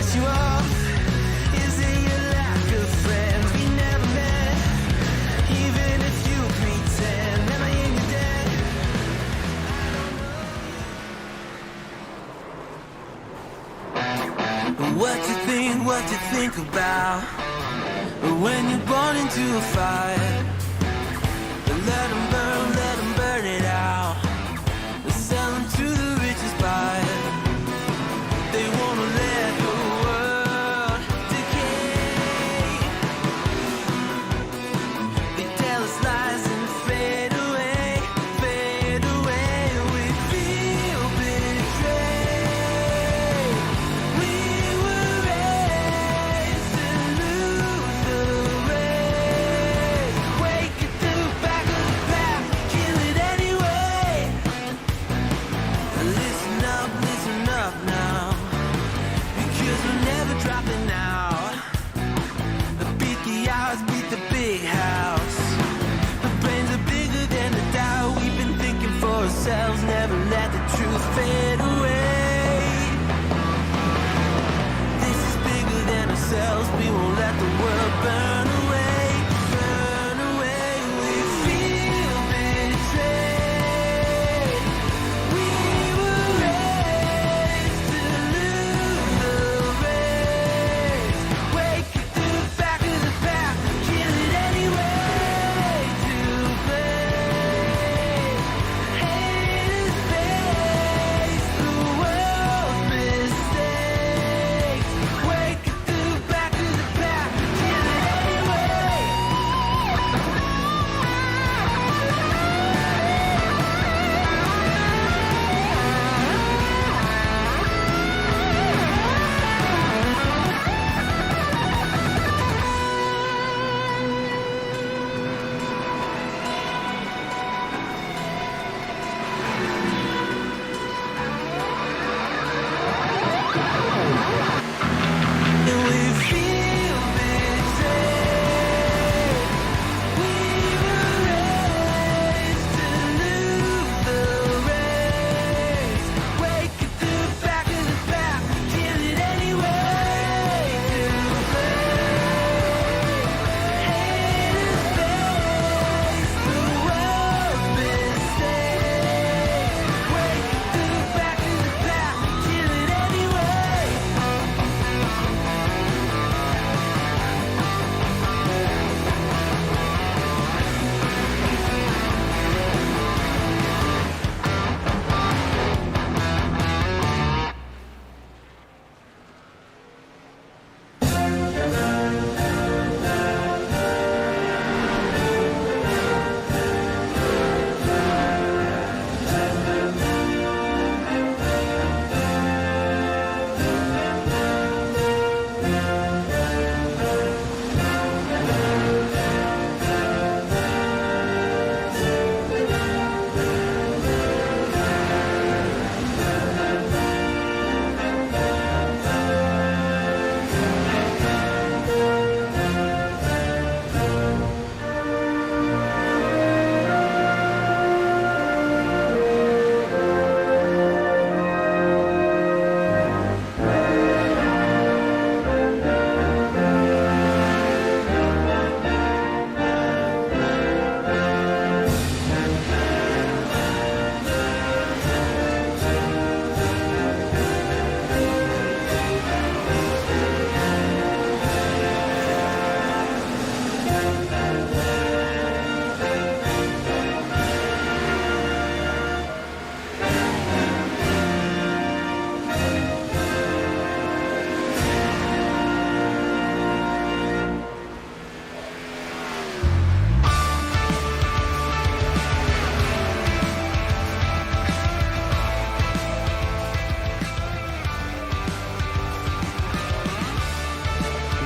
piss you off? Is it your lack of friends we never met? Even if you pretend, am I in your debt? What you think about when you're born into a fire? Let them burn it out. Sell them to the richest buyer. They wanna let the world decay. They tell us lies and fade away, fade away. We feel betrayed. We were raised to lose the race. Wake at the back of the pack, kill it anyway. Listen up now, because we're never dropping now. Beat the odds, beat the big house. The brains are bigger than the doubt. We've been thinking for ourselves, never let the truth fade away. This is bigger than ourselves, we won't let the world burn away, burn away. We feel betrayed. We were raised to lose the race. Wake at the back of the pack, kill it anyway. To play, hate is face the world's mistakes. Wake at the back of the pack, kill it anyway. And we feel betrayed. We were raised to lose the race. Wake at the back of the pack, kill it anyway. To play, hate is face the world's mistakes. Wake at the back of the pack, kill it anyway.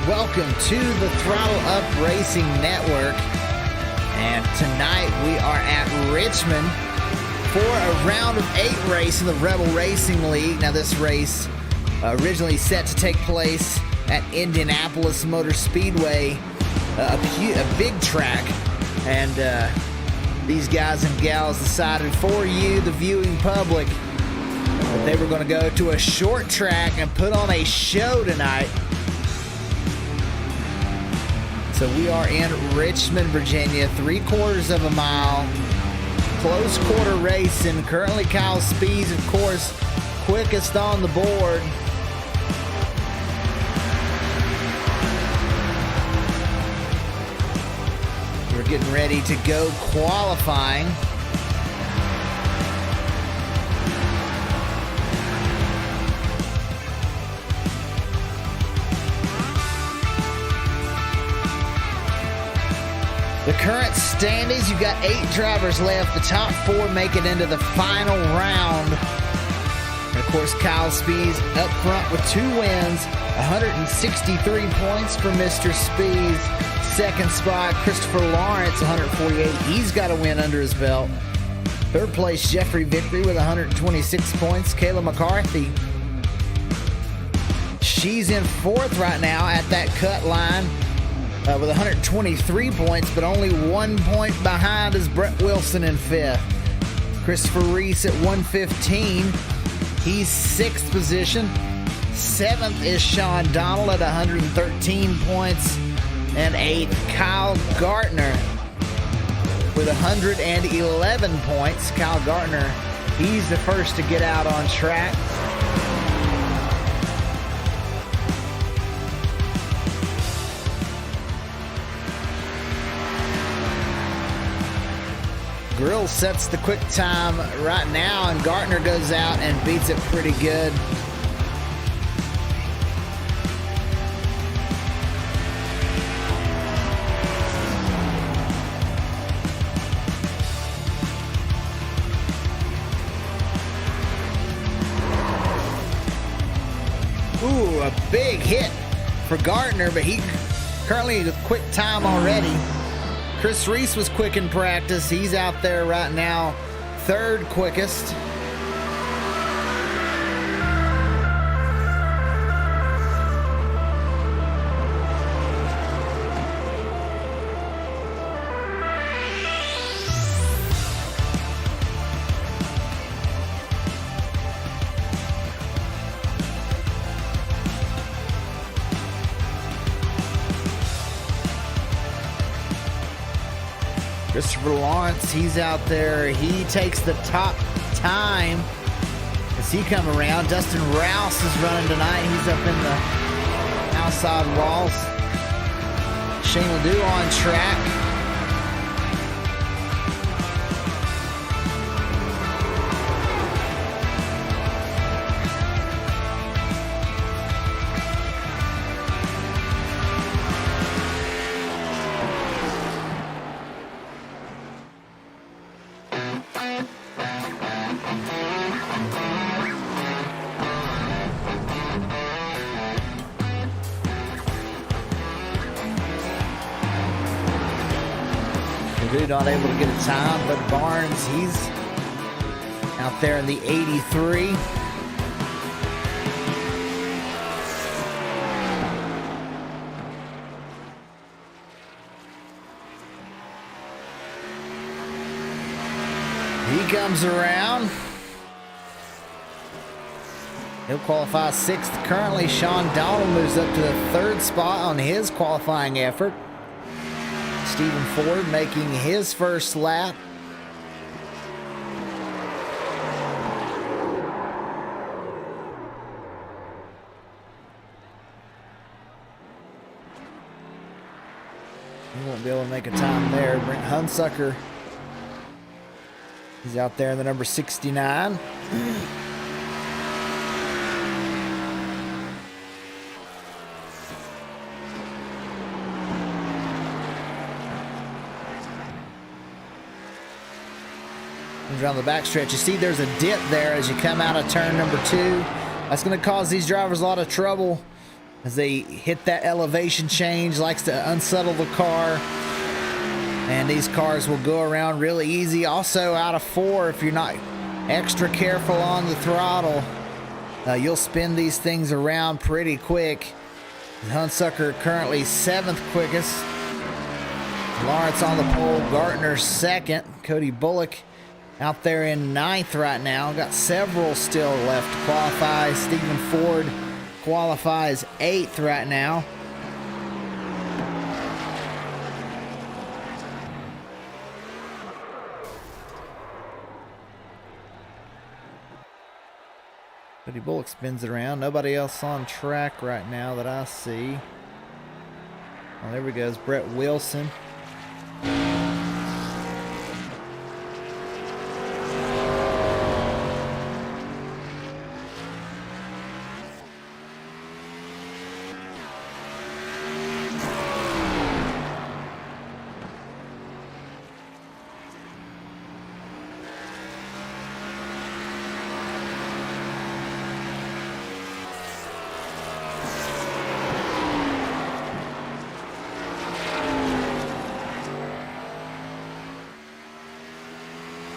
Welcome to the Throttle Up Racing Network, and tonight we are at Richmond for a round of 8 race in the Rebel Racing League. Now this race originally set to take place at Indianapolis Motor Speedway, a big track, and these guys and gals decided for you, the viewing public, But they were going to go to a short track and put on a show tonight. So we are in Richmond, Virginia, 3/4 of a mile. Close quarter racing. Currently Kyle Spees, of course, quickest on the board. We're getting ready to go qualifying. The current standings, you've got 8 drivers left. The top 4 make it into the final round. And of course, Kyle Spees up front with 2 wins, 163 points for Mr. Spees. Second spot, Christopher Lawrence, 148. He's got a win under his belt. Third place, Jeffrey Victory with 126 points. Kayla McCarthy, she's in 4th right now at that cut line. With 123 points, but only 1 point behind is Brett Wilson in 5th. Christopher Reese at 115. He's 6th position. 7th is Sean Donald at 113 points. And 8th, Kyle Gartner with 111 points. Kyle Gartner, he's the first to get out on track. Grill sets the quick time right now, and Gartner goes out and beats it pretty good. Ooh, a big hit for Gartner, but he currently a quick time already. Chris Reese was quick in practice. He's out there right now, 3rd quickest. Christopher Lawrence, he's out there. He takes the top time as he come around. Dustin Rouse is running tonight. He's up in the outside walls. Shane Ledoux on track. Not able to get a time, but Barnes, he's out there in the 83. He comes around. He'll qualify 6th. Currently, Sean Donald moves up to the 3rd spot on his qualifying effort. Stephen Ford making his first lap. He won't be able to make a time there. Brent Hunsucker, he's out there in the number 69. Around the backstretch, you see there's a dip there as you come out of turn number 2. That's going to cause these drivers a lot of trouble as they hit that elevation change. Likes to unsettle the car, and these cars will go around really easy. Also, out of 4, if you're not extra careful on the throttle, you'll spin these things around pretty quick. Hunsucker currently 7th quickest. Lawrence on the pole. Gartner 2nd. Cody Bullock out there in 9th right now. Got several still left to qualify. Stephen Ford qualifies 8th right now. Cody Bullock spins it around. Nobody else on track right now that I see. Oh, there we go. It's Brett Wilson.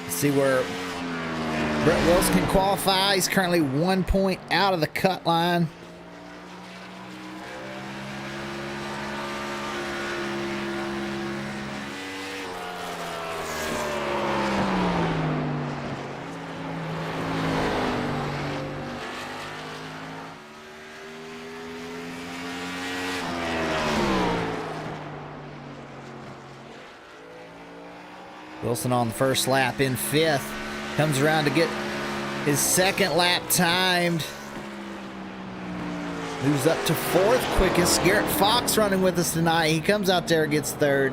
See where Brett Wilson can qualify. He's currently 1 point out of the cut line. Wilson on the first lap in 5th. Comes around to get his second lap timed. Moves up to 4th quickest. Garrett Fox running with us tonight. He comes out there, gets 3rd.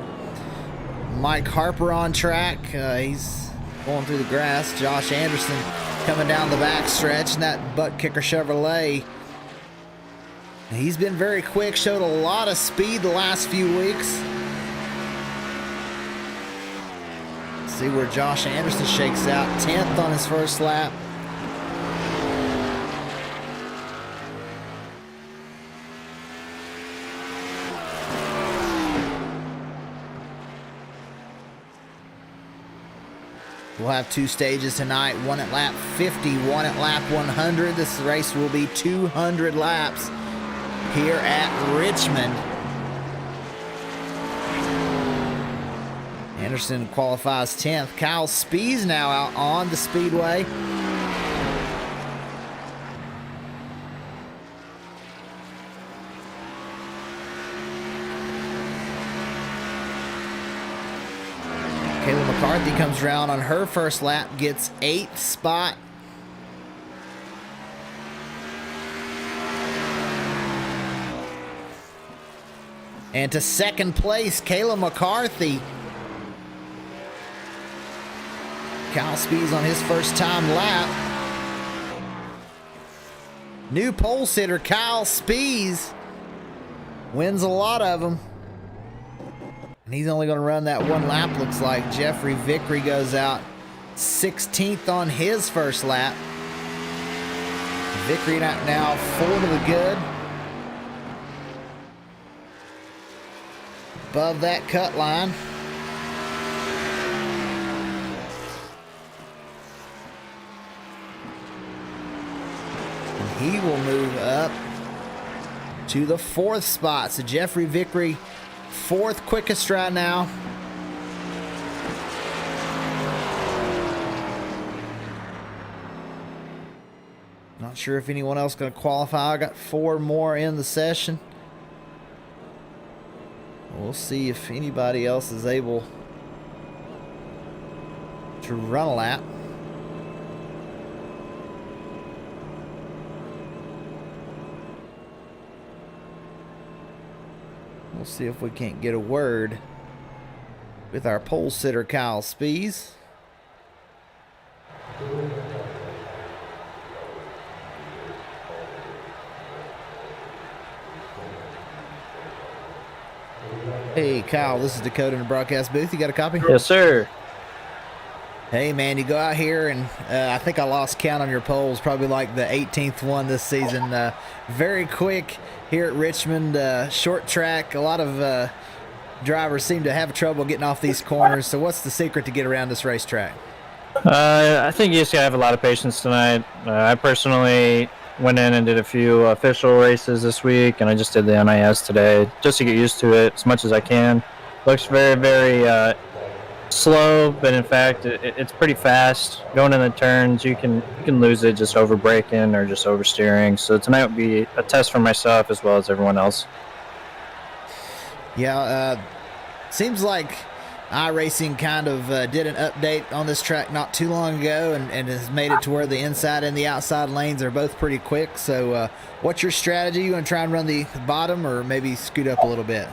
Mike Harper on track. He's going through the grass. Josh Anderson coming down the back stretch in that butt kicker Chevrolet. He's been very quick, showed a lot of speed the last few weeks. See where Josh Anderson shakes out. 10th on his first lap. We'll have 2 stages tonight. One at lap 50, one at lap 100. This race will be 200 laps here at Richmond. Anderson qualifies 10th. Kyle Spees now out on the speedway. Kayla McCarthy comes around on her first lap, gets 8th spot. And to 2nd place, Kayla McCarthy. Kyle Spees on his first time lap. New pole sitter Kyle Spees wins a lot of them. And he's only going to run that one lap, looks like. Jeffrey Vickery goes out 16th on his first lap. Vickery now 4 to the good. Above that cut line. He will move up to the 4th spot. So Jeffrey Vickery, 4th quickest right now. Not sure if anyone else going to qualify. I got 4 more in the session. We'll see if anybody else is able to run a lap. We'll see if we can't get a word with our pole sitter, Kyle Spees. Hey, Kyle, this is Dakota in the broadcast booth. You got a copy? Yes, sir. Hey, man, you go out here, and I think I lost count on your poles, probably like the 18th one this season. Very quick here at Richmond, short track. A lot of drivers seem to have trouble getting off these corners. So what's the secret to get around this racetrack? I think you just got to have a lot of patience tonight. I personally went in and did a few official races this week, and I just did the NIS today just to get used to it as much as I can. Looks very, very slow, but in fact, it's pretty fast. Going in the turns, you can lose it just over braking or just oversteering. So tonight would be a test for myself as well as everyone else. Yeah, seems like iRacing kind of did an update on this track not too long ago and has made it to where the inside and the outside lanes are both pretty quick. So what's your strategy? You want to try and run the bottom or maybe scoot up a little bit?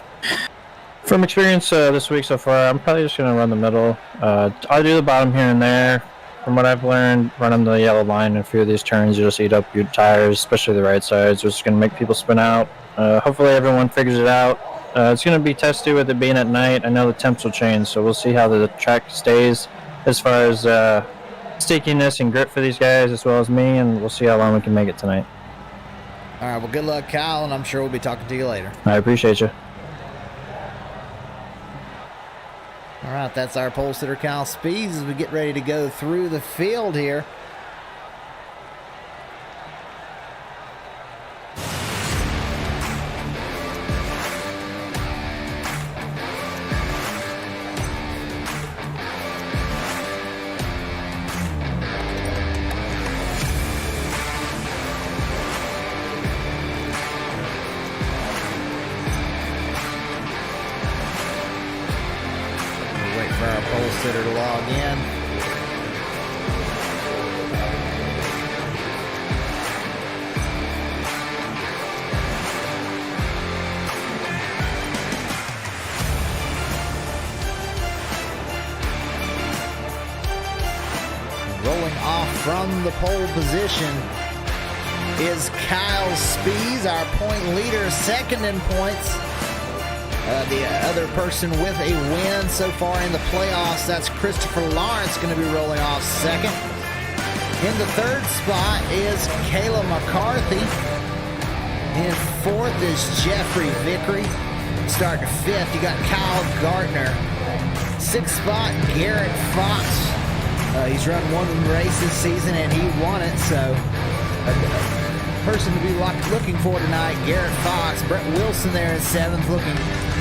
From experience this week so far, I'm probably just going to run the middle. I'll do the bottom here and there. From what I've learned, running the yellow line in a few of these turns, you just eat up your tires, especially the right sides, which is going to make people spin out. Hopefully everyone figures it out. It's going to be testy with it being at night. I know the temps will change, so we'll see how the track stays as far as stickiness and grip for these guys as well as me, and we'll see how long we can make it tonight. All right, well, good luck, Kyle, and I'm sure we'll be talking to you later. I appreciate you. All right, that's our pole sitter, Kyle Speeds, as we get ready to go through the field here. For our pole sitter to log in. Rolling off from the pole position is Kyle Spees, our point leader, second in points. The other person with a win so far in the playoffs, that's Christopher Lawrence, going to be rolling off second. In the third spot is Kayla McCarthy. In fourth is Jeffrey Vickery. Starting fifth, you got Kyle Gardner. Sixth spot, Garrett Fox. He's run one race this season and he won it, so a person to be looking for tonight, Garrett Fox. Brett Wilson there in seventh, looking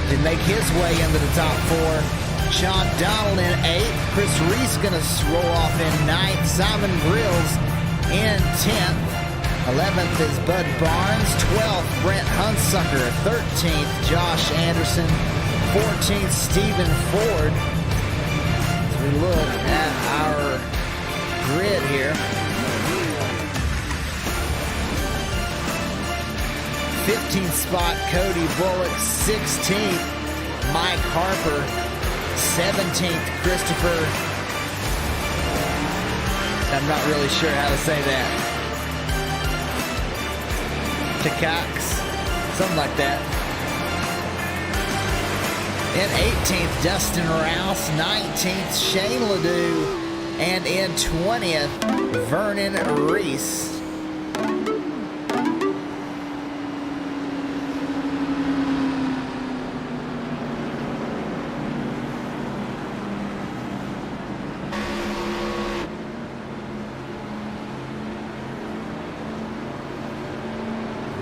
to make his way into the top four. Sean Donald in eighth. Chris Reese going to roll off in ninth. Simon Grills in 10th. 11th is Bud Barnes. 12th, Brent Hunsucker. 13th, Josh Anderson. 14th, Stephen Ford. As we look at our grid here, 15th spot, Cody Bullock. 16th, Mike Harper. 17th, Christopher. I'm not really sure how to say that. Takax, something like that. In 18th, Dustin Rouse. 19th, Shane Ledoux. And in 20th, Vernon Reese.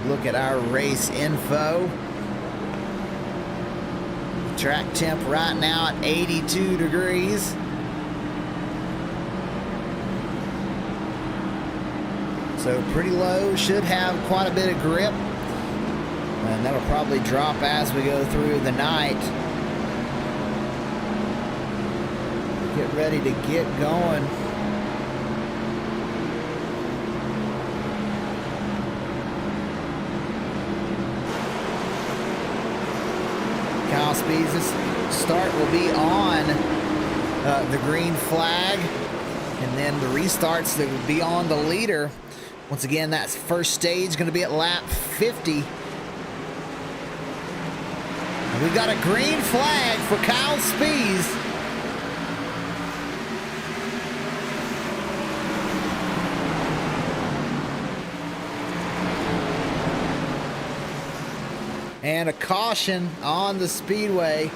Look at our race info. Track temp right now at 82 degrees. So pretty low, should have quite a bit of grip. And that'll probably drop as we go through the night. Get ready to get going. Kyle Speeds, this start will be on the green flag, and then the restarts that will be on the leader. Once again, that first stage going to be at lap 50. And we got a green flag for Kyle Speeds. And a caution on the speedway.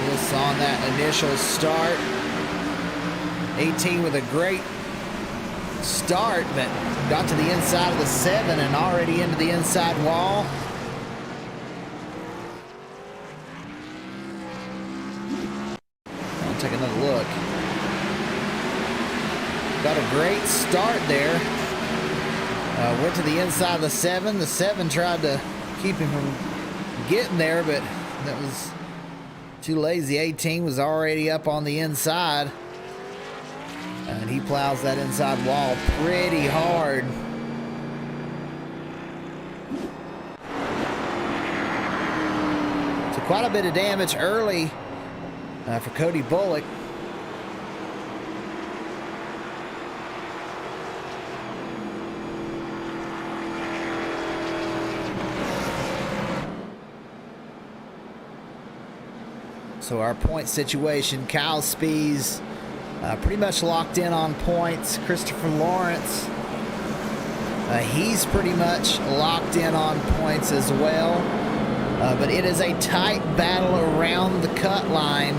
This on that initial start. 18 with a great start, but got to the inside of the 7 and already into the inside wall. We'll take another look. Got a great start there. Went to the inside of the 7. The 7 tried to keep him from getting there, but that was too lazy. 18 was already up on the inside. And he plows that inside wall pretty hard. So quite a bit of damage early for Cody Bullock. So our point situation, Kyle Spees pretty much locked in on points. Christopher Lawrence, he's pretty much locked in on points as well. But it is a tight battle around the cut line.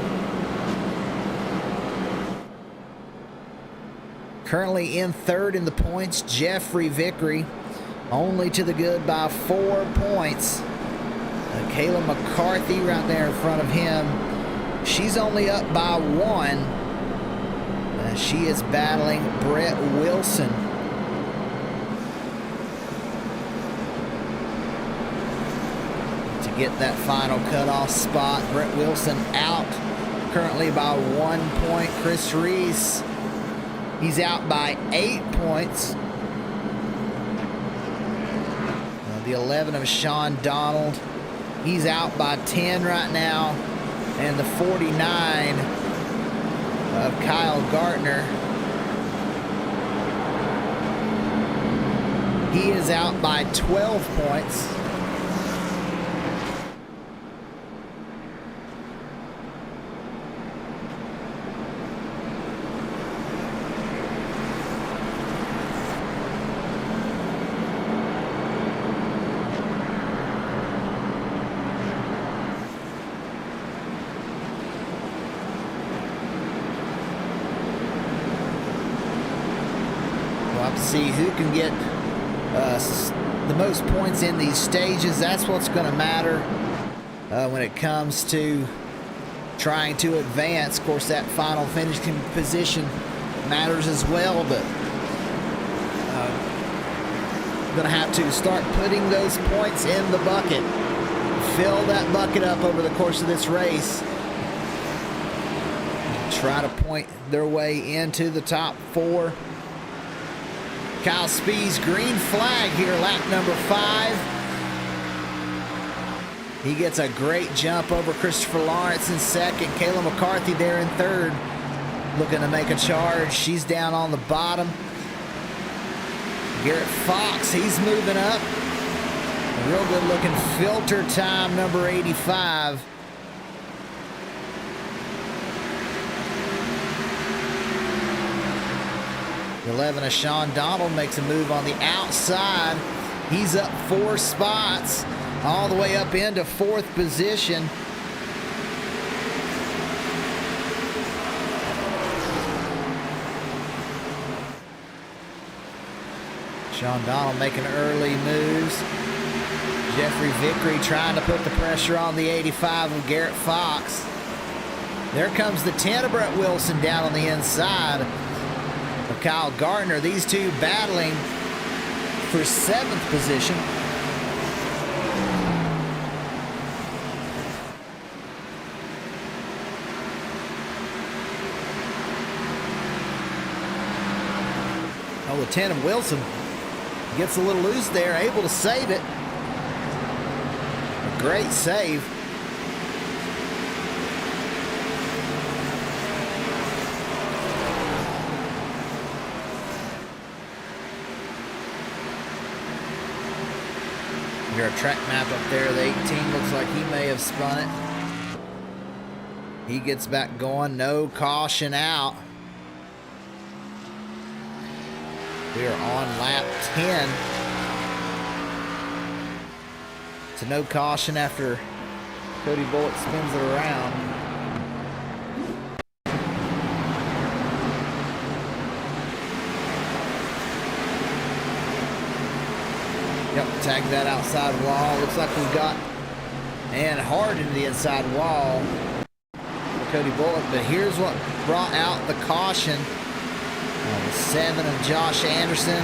Currently in third in the points, Jeffrey Vickery, only to the good by 4 points. Kayla McCarthy right there in front of him. She's only up by 1. She is battling Brett Wilson. To get that final cutoff spot, Brett Wilson out currently by 1 point. Chris Reese, he's out by 8 points. The 11 of Sean Donald, he's out by 10 right now. And the 49 of Kyle Gartner, he is out by 12 points. See who can get the most points in these stages. That's what's going to matter when it comes to trying to advance. Of course, that final finishing position matters as well, but going to have to start putting those points in the bucket. Fill that bucket up over the course of this race. Try to point their way into the top 4. Kyle Spees, green flag here, lap number 5. He gets a great jump over Christopher Lawrence in second. Kayla McCarthy there in third, looking to make a charge. She's down on the bottom. Garrett Fox, he's moving up. A real good looking filter time, number 85. 11 of Sean Donald makes a move on the outside. He's up 4 spots, all the way up into 4th position. Sean Donald making early moves. Jeffrey Vickery trying to put the pressure on the 85 of Garrett Fox. There comes the 10 of Brett Wilson down on the inside of Kyle Gardner. These two battling for 7th position. Oh, the 10 of Wilson gets a little loose there, able to save it. A great save. Here's a track map up there. The 18 looks like he may have spun it. He gets back going. No caution out. We are on lap 10. So no caution after Cody Bullock spins it around. Yep, tag that outside wall. Looks like we've got and hard into the inside wall. Cody Bullock. But here's what brought out the caution. The 7 of Josh Anderson.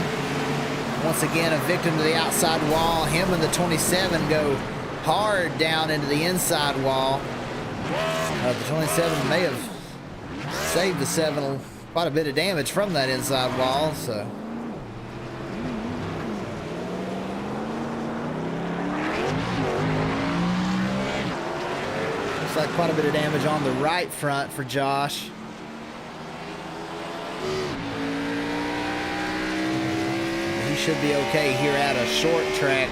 Once again, a victim to the outside wall. Him and the 27 go hard down into the inside wall. The 27 may have saved the 7 quite a bit of damage from that inside wall. So looks like quite a bit of damage on the right front for Josh. He should be okay here at a short track.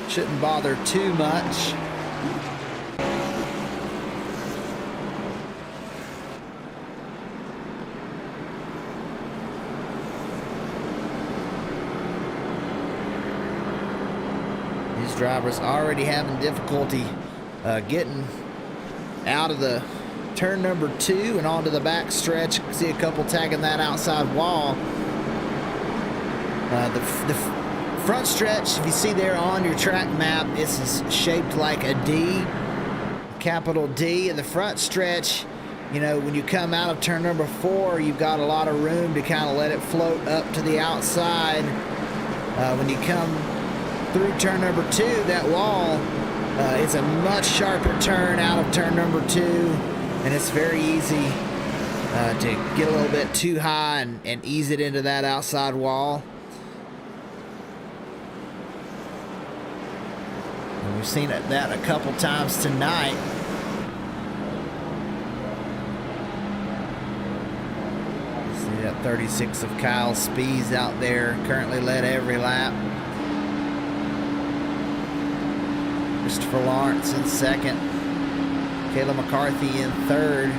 Shouldn't bother too much. These drivers already having difficulty getting out of the turn number 2 and onto the back stretch. See a couple tagging that outside wall. The front stretch, if you see there on your track map, this is shaped like a D, capital D. And the front stretch, you know, when you come out of turn number 4, you've got a lot of room to kind of let it float up to the outside. When you come through turn number 2, that wall, it's a much sharper turn out of turn number 2, and it's very easy to get a little bit too high and ease it into that outside wall. And we've seen that a couple times tonight. See that 36 of Kyle Spees out there, currently led every lap. Christopher Lawrence in second. Kayla McCarthy in third.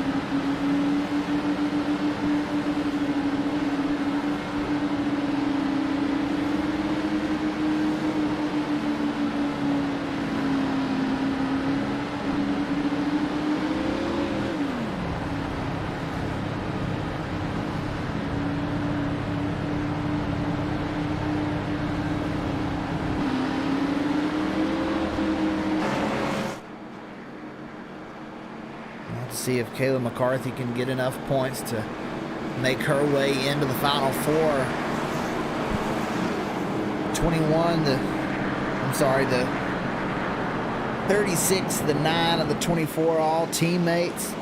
See if Kayla McCarthy can get enough points to make her way into the Final Four. 36, the 9 of the 24 all teammates.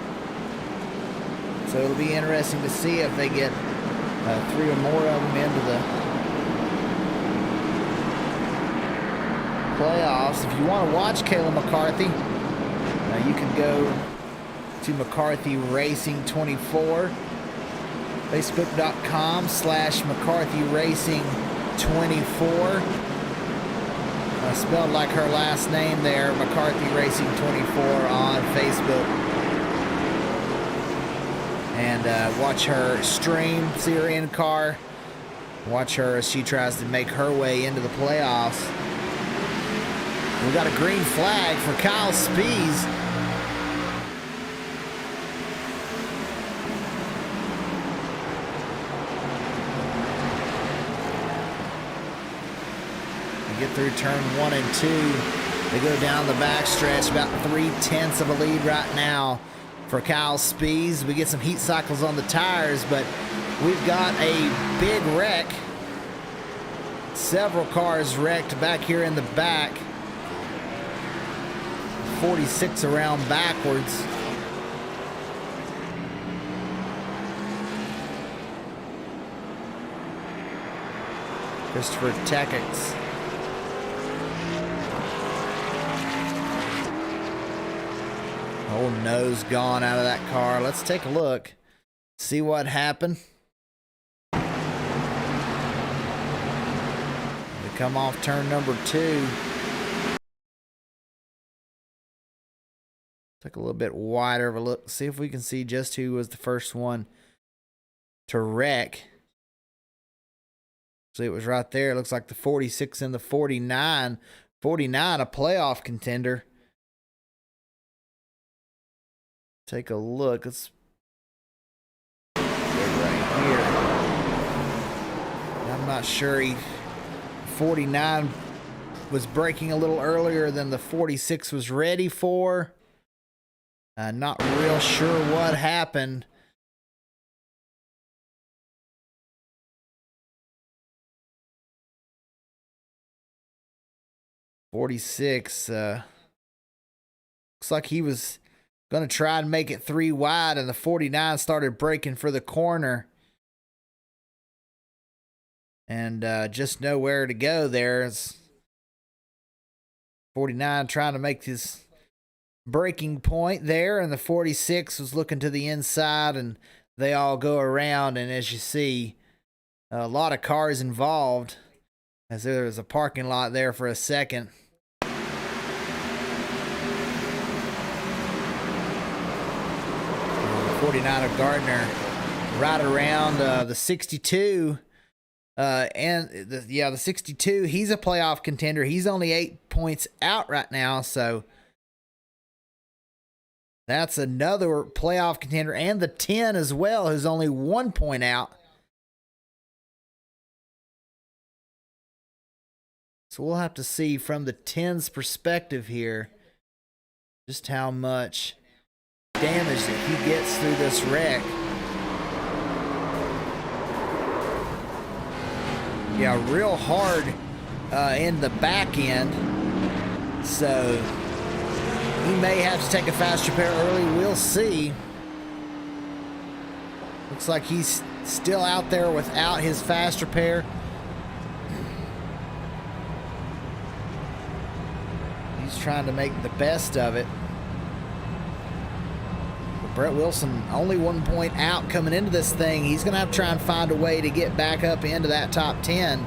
So it'll be interesting to see if they get 3 or more of them into the playoffs. If you want to watch Kayla McCarthy, you can go to McCarthy Racing 24, facebook.com/McCarthy Racing 24, spelled like her last name there, McCarthy Racing 24 on Facebook, and watch her stream, see her in car, watch her as she tries to make her way into the playoffs. We got a green flag for Kyle Spees. Get through turn 1 and 2. They go down the back stretch, about 3/10 of a lead right now for Kyle Spees. We get some heat cycles on the tires, but we've got a big wreck. Several cars wrecked back here in the back. 46 around backwards. Christopher Tekix. Whole nose gone out of that car. Let's take a look, see what happened. They come off turn number 2. Take a little bit wider of a look, see if we can see just who was the first one to wreck. See, it was right there. It looks like the 46 and the 49. 49, a playoff contender. Take a look. Let's get right here. I'm not sure. 49 was braking a little earlier than the 46 was ready for. Not real sure what happened. .46. Looks like he was going to try and make it 3 wide, and the 49 started breaking for the corner. And just nowhere to go there. It's 49 trying to make his breaking point there, and the 46 was looking to the inside, and they all go around. And as you see, a lot of cars involved, as there was a parking lot there for a second. 49 of Gardner right around the 62. The 62, he's a playoff contender. He's only 8 points out right now, so that's another playoff contender. And the 10 as well, who's only 1 point out. So we'll have to see from the 10's perspective here just how much damage that he gets through this wreck. Yeah, real hard in the back end. So he may have to take a fast repair early. We'll see. Looks like he's still out there without his fast repair. He's trying to make the best of it. Brett Wilson only 1 point out coming into this thing. He's going to have to try and find a way to get back up into that top 10.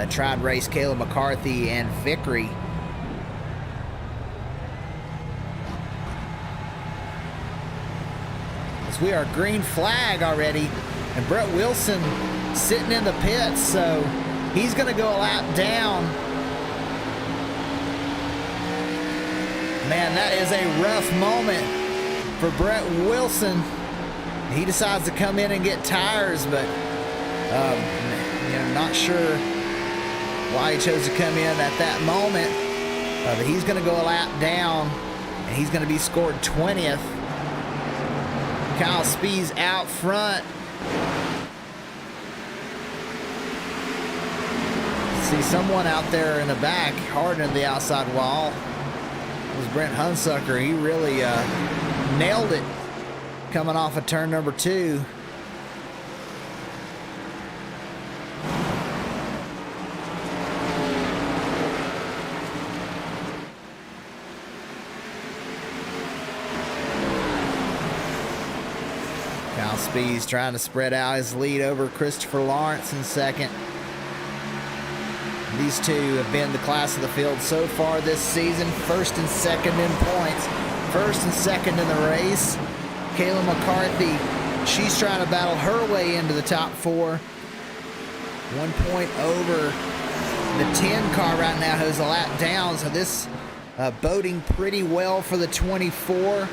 Try and race Caleb McCarthy and Vickery. As we are green flag already, and Brett Wilson sitting in the pits, so he's going to go a lap down. Man, that is a rough moment for Brett Wilson. He decides to come in and get tires, but not sure why he chose to come in at that moment. But he's going to go a lap down, and he's going to be scored 20th. Kyle Spees out front. See someone out there in the back hardening the outside wall. It was Brent Hunsucker. He really nailed it coming off of turn number 2. Kyle Spees trying to spread out his lead over Christopher Lawrence in second. These two have been the class of the field so far this season. First and second in points. First and second in the race. Kayla McCarthy, she's trying to battle her way into the top 4. 1 point over the 10 car right now, who's a lap down. So this boding pretty well for the 24.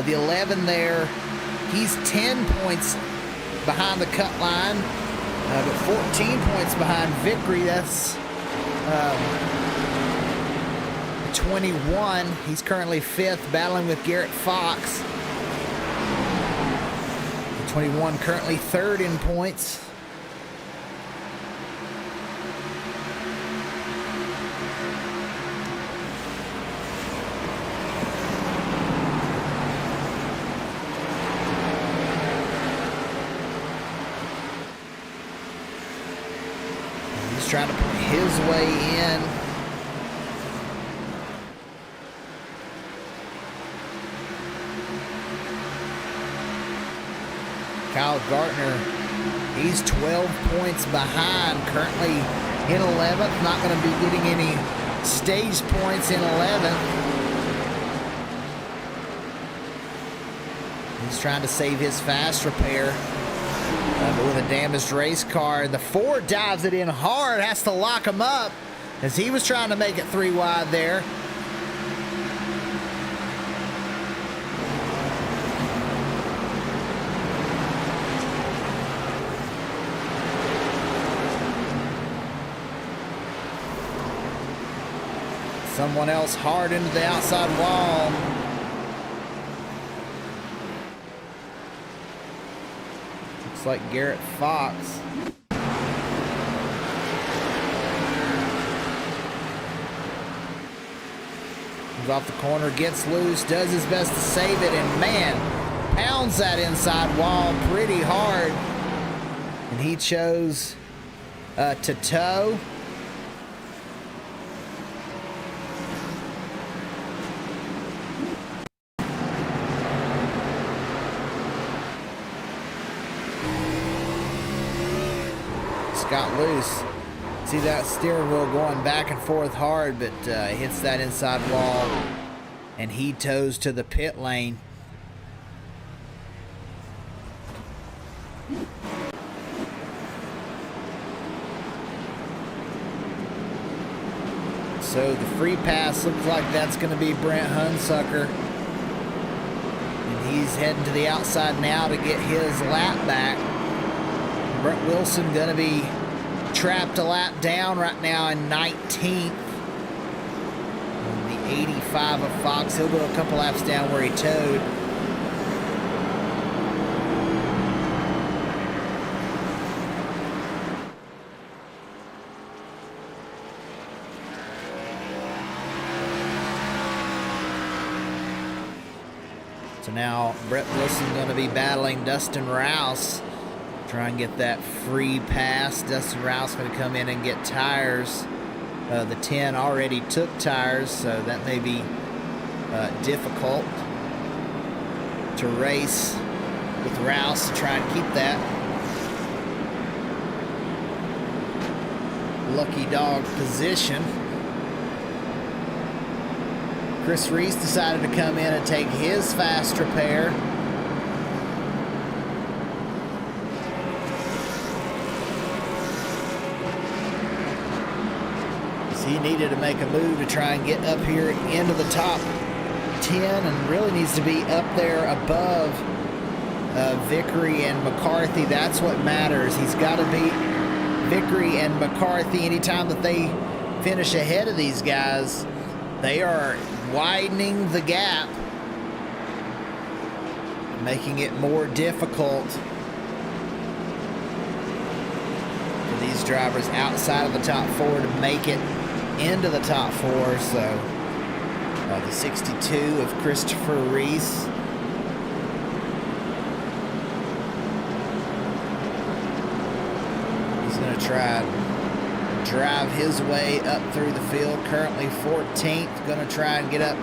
The 11 there, he's 10 points behind the cut line, but 14 points behind Vickery. That's 21. He's currently 5th, battling with Garrett Fox. 21 currently 3rd in points. He's trying to put his way in. Kyle Gartner, he's 12 points behind, currently in 11th. Not going to be getting any stage points in 11th. He's trying to save his fast repair, but with a damaged race car. The 4 dives it in hard, has to lock him up as he was trying to make it 3 wide there. Someone else hard into the outside wall. Looks like Garrett Fox. Comes off the corner, gets loose, does his best to save it, and man, pounds that inside wall pretty hard. And he chose to tow. Got loose. See that steering wheel going back and forth hard, but hits that inside wall, and he tows to the pit lane. So the free pass looks like that's going to be Brent Hunsucker, and he's heading to the outside now to get his lap back. Brett Wilson going to be trapped a lap down right now in 19th. And the 85 of Fox, he'll go a couple laps down where he towed. So now Brett Wilson going to be battling Dustin Rouse. Try and get that free pass. Dustin Rouse going to come in and get tires. The 10 already took tires, so that may be difficult to race with Rouse to try and keep that lucky dog position. Chris Reese decided to come in and take his fast repair. He needed to make a move to try and get up here into the top 10, and really needs to be up there above Vickery and McCarthy. That's what matters. He's got to beat Vickery and McCarthy. Anytime that they finish ahead of these guys, they are widening the gap, making it more difficult for these drivers outside of the top 4 to make it into the top 4. So the 62 of Christopher Reese. He's going to try and drive his way up through the field. Currently 14th. Going to try and get up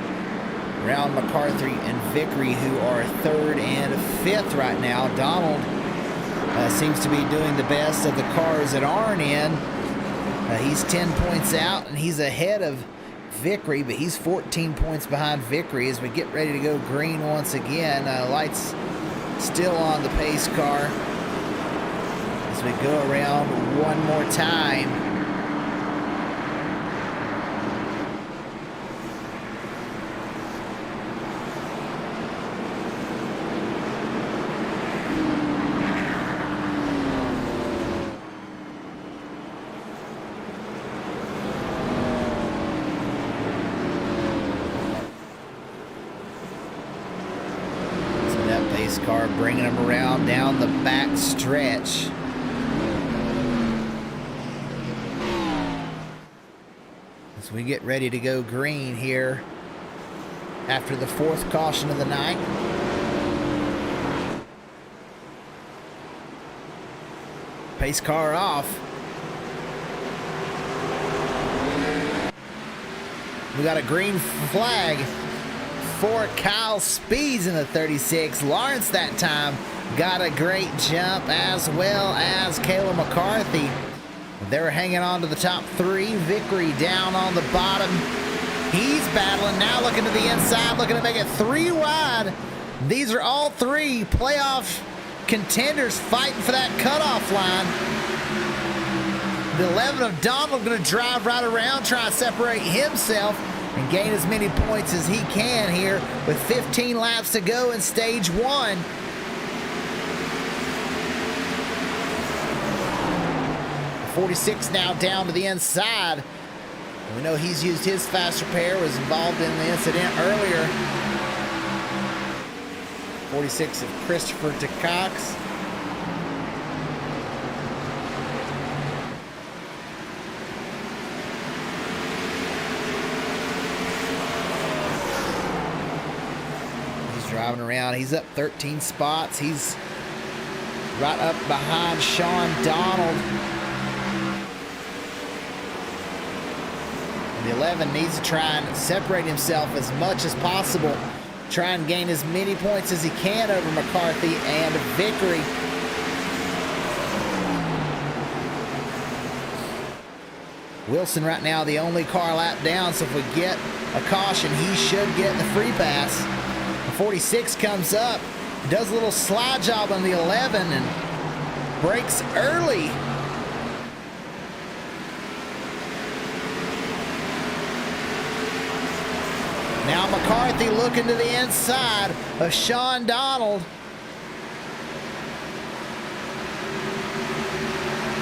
around McCarthy and Vickery, who are 3rd and 5th right now. Donald seems to be doing the best of the cars that aren't in. He's 10 points out, and he's ahead of Vickery, but he's 14 points behind Vickery as we get ready to go green once again. Lights still on the pace car as we go around one more time. Car bringing them around down the back stretch. As we get ready to go green here after the 4th caution of the night. Pace car off. We got a green flag for Kyle Speeds in the 36. Lawrence that time got a great jump, as well as Kayla McCarthy. They're hanging on to the top 3. Vickery down on the bottom. He's battling now, looking to the inside, looking to make it 3 wide. These are all 3 playoff contenders fighting for that cutoff line. The 11 of Donald going to drive right around, try to separate himself and gain as many points as he can here with 15 laps to go in stage 1. The 46 now down to the inside. We know he's used his fast repair, was involved in the incident earlier. 46 of Christopher DeCox. driving around. He's up 13 spots. He's right up behind Sean Donald. And the 11 needs to try and separate himself as much as possible. Try and gain as many points as he can over McCarthy and Vickery. Wilson right now the only car lap down, so if we get a caution, he should get the free pass. The 46 comes up, does a little slide job on the 11 and brakes early. Now McCarthy looking to the inside of Sean Donald.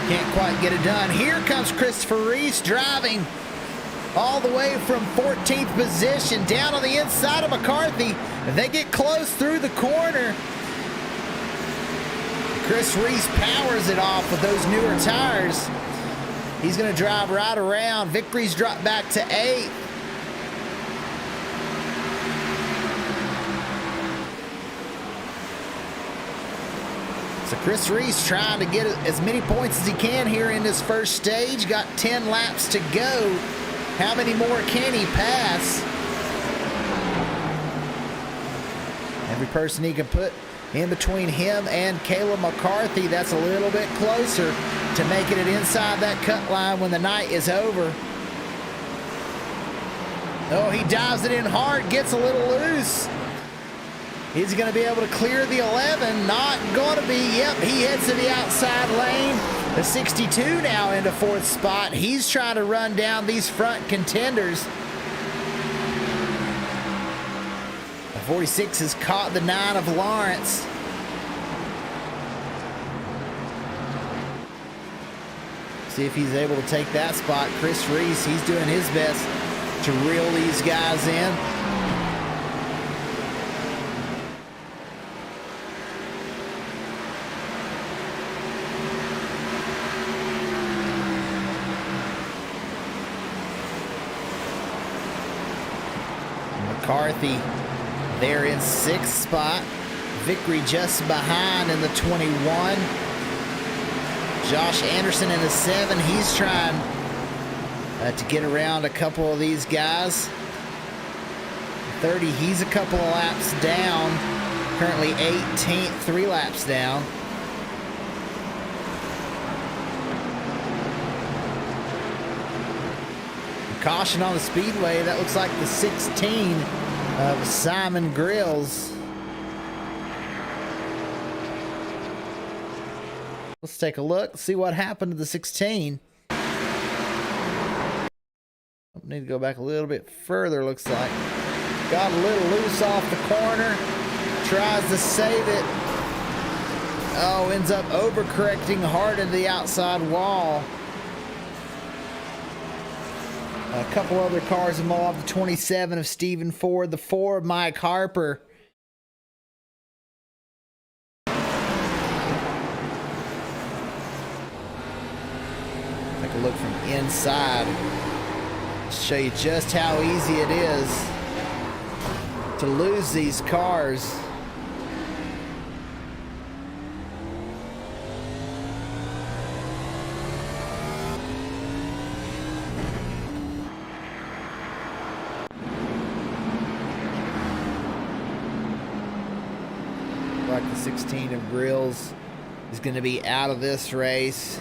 Can't quite get it done. Here comes Christopher Reese driving all the way from 14th position down on the inside of McCarthy. If they get close through the corner, Chris Reese powers it off with those newer tires. He's going to drive right around. Vickery's dropped back to 8th. So Chris Reese trying to get as many points as he can here in this first stage. Got 10 laps to go. How many more can he pass? Every person he can put in between him and Caleb McCarthy, that's a little bit closer to making it inside that cut line when the night is over. Oh, he dives it in hard, gets a little loose. Is he going to be able to clear the 11? Not going to be. Yep, he heads to the outside lane. The 62 now into 4th spot. He's trying to run down these front contenders. The 46 has caught the 9 of Lawrence. See if he's able to take that spot. Chris Reese, he's doing his best to reel these guys in. McCarthy there in 6th spot. Vickery just behind in the 21. Josh Anderson in the 7. He's trying to get around a couple of these guys. 30, he's a couple of laps down. Currently 18th, 3 laps down. Caution on the speedway. That looks like the 16 of Simon Grills. Let's take a look, see what happened to the 16. Need to go back a little bit further, looks like. Got a little loose off the corner. Tries to save it. Oh, ends up overcorrecting hard into the outside wall. A couple other cars involved. The 27 of Stephen Ford, the 4 of Mike Harper. Take a look from inside. Show you just how easy it is to lose these cars. Like the 16 of Grills is going to be out of this race.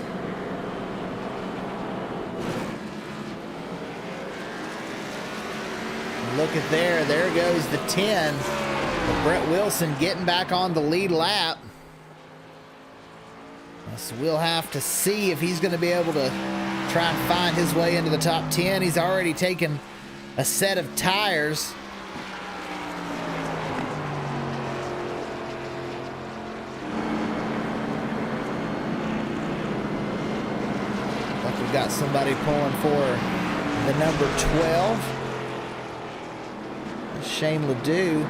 Look at there goes the 10. But Brett Wilson getting back on the lead lap. So we'll have to see if he's going to be able to try and find his way into the top 10. He's already taken a set of tires. Like we've got somebody pulling for the number 12. Shane Ledoux,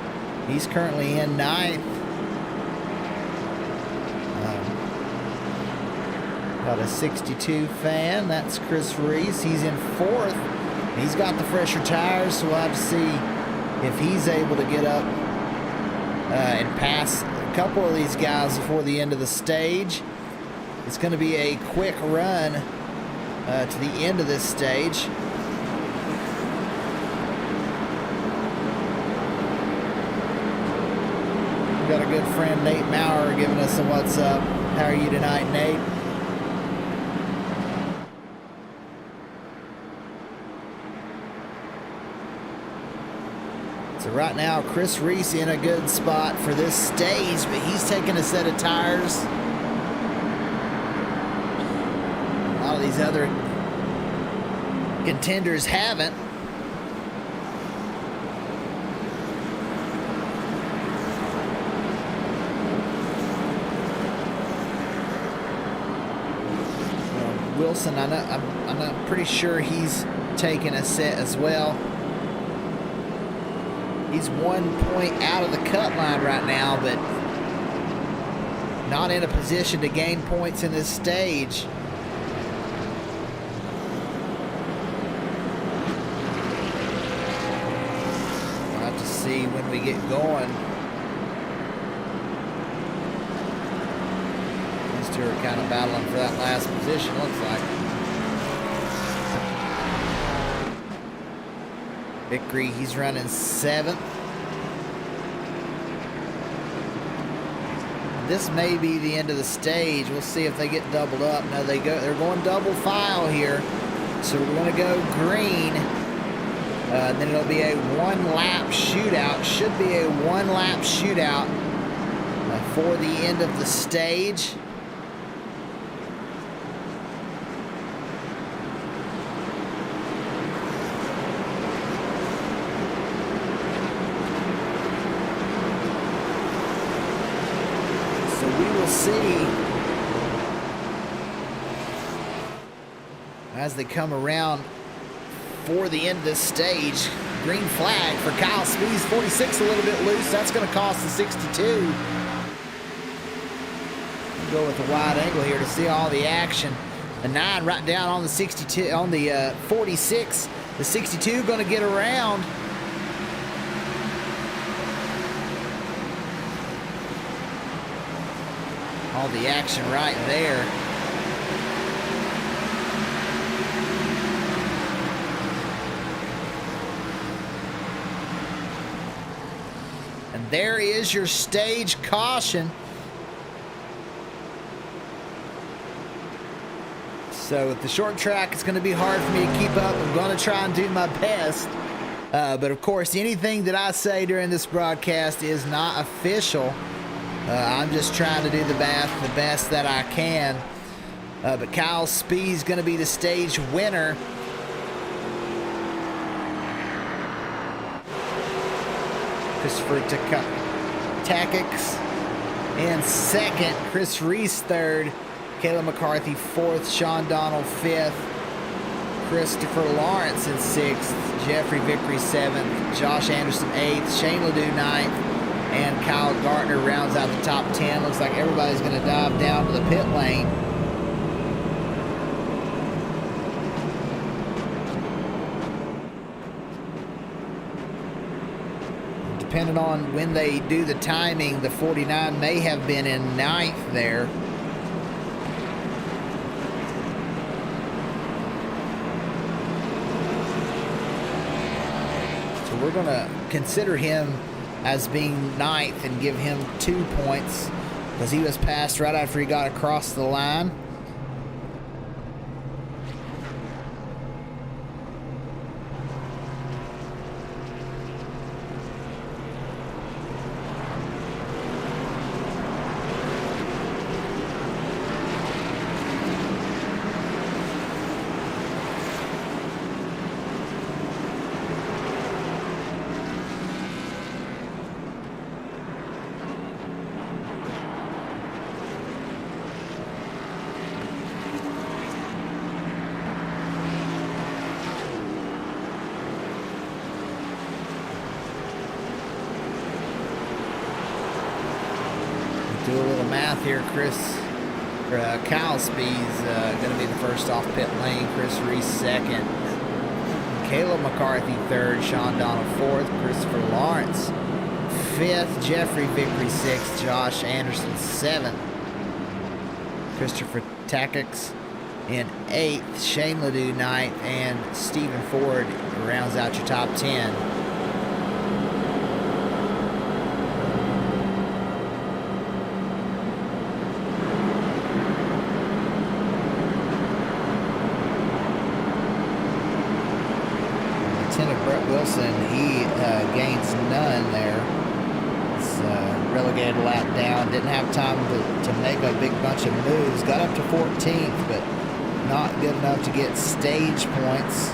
he's currently in 9th. Got a 62 fan, that's Chris Reese. He's in 4th. He's got the fresher tires, so we'll have to see if he's able to get up and pass a couple of these guys before the end of the stage. It's going to be a quick run to the end of this stage. We've got a good friend, Nate Maurer, giving us a what's up. How are you tonight, Nate? So right now, Chris Reese in a good spot for this stage, but he's taking a set of tires. A lot of these other contenders haven't. Wilson, I'm pretty sure he's taking a set as well. He's 1 point out of the cut line right now, but not in a position to gain points in this stage. We'll have to see when we get going. These two are kind of battling for that last position, looks like. Vickery, he's running 7th. This may be the end of the stage. We'll see if they get doubled up. No, they're going double file here. So we're going to go green. Then it'll be a 1-lap shootout. Should be a 1-lap shootout for the end of the stage. See as they come around for the end of this stage. Green flag for Kyle Spees, 46 a little bit loose. That's going to cost the 62. We'll go with the wide angle here to see all the action. The 9 right down on the 62, on the 46. The 62 going to get around. All the action right there. And there is your stage caution. So with the short track, it's going to be hard for me to keep up. I'm going to try and do my best. But of course, anything that I say during this broadcast is not official. I'm just trying to do the best that I can. But Kyle Spees is going to be the stage winner. Christopher Takix in second. Chris Reese third. Caleb McCarthy fourth. Sean Donald fifth. Christopher Lawrence in sixth. Jeffrey Vickery seventh. Josh Anderson eighth. Shane Ledoux ninth. And Kyle Gartner rounds out the top 10. Looks like everybody's going to dive down to the pit lane. Depending on when they do the timing, the 49 may have been in 9th there. So we're going to consider him as being 9th and give him 2 points because he was passed right after he got across the line. Do a little math here, Kyle Spees going to be the first off pit lane. Chris Reese second. Caleb McCarthy third. Sean Donald fourth. Christopher Lawrence 5th, Jeffrey Vickery 6th, Josh Anderson 7th, Christopher Takix in 8th, Shane Ledoux 9th, and Stephen Ford rounds out your top 10. Lieutenant Brett Wilson, he gains none there. It's relegated a lap down. Didn't have time to make a big bunch of moves. Got up to 14th, but not good enough to get stage points.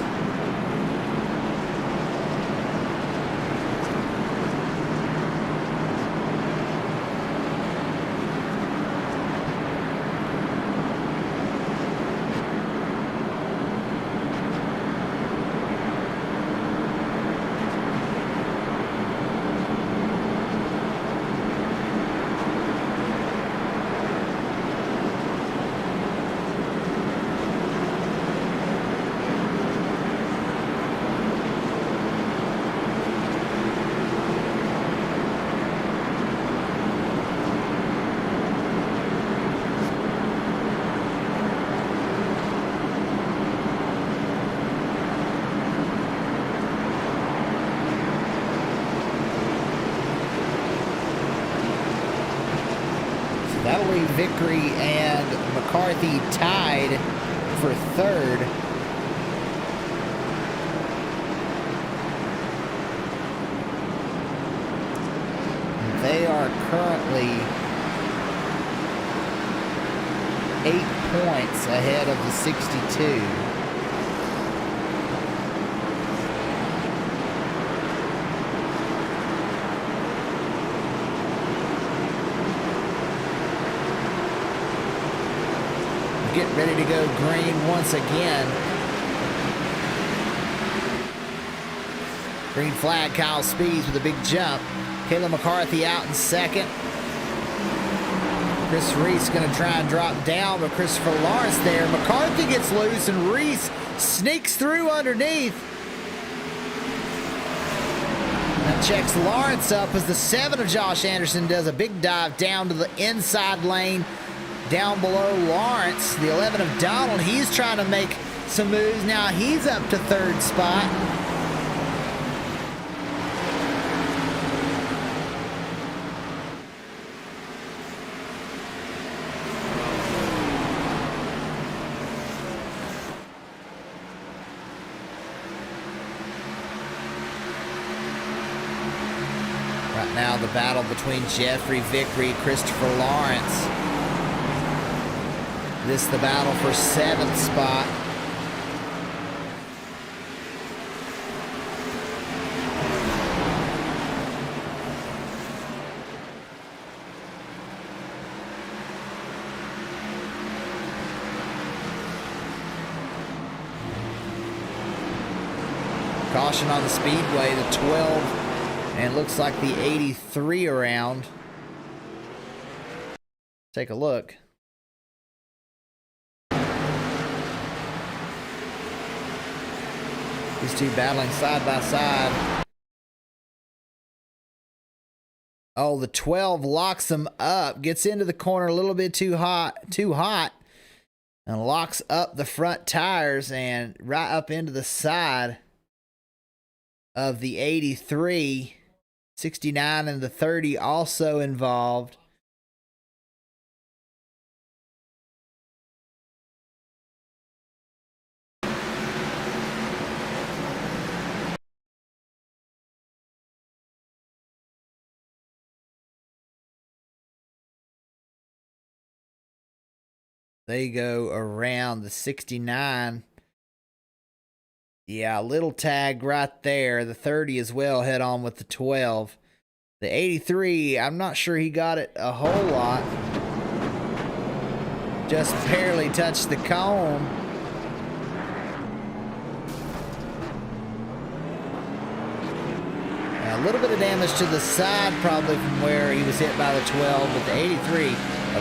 That'll leave Vickery and McCarthy tied for 3rd. They are currently 8 points ahead of the 62. Get ready to go green once again. Green flag, Kyle Speeds with a big jump. Caleb McCarthy out in 2nd. Chris Reese going to try and drop down, but Christopher Lawrence there. McCarthy gets loose and Reese sneaks through underneath. And checks Lawrence up as the 7 of Josh Anderson does a big dive down to the inside lane. Down below Lawrence, the 11 of Donald, he's trying to make some moves. Now he's up to 3rd spot. Right now the battle between Jeffrey Vickery, Christopher Lawrence. This is the battle for 7th spot. Caution on the speedway, the 12, and looks like the 83 around. Take a look. These two battling side by side. Oh, the 12 locks them up, gets into the corner a little bit too hot, and locks up the front tires and right up into the side of the 83. 69 and the 30 also involved. They go around the 69. Yeah, a little tag right there. The 30 as well, head on with the 12. The 83, I'm not sure he got it a whole lot. Just barely touched the cone. A little bit of damage to the side probably from where he was hit by the 12, but the 83,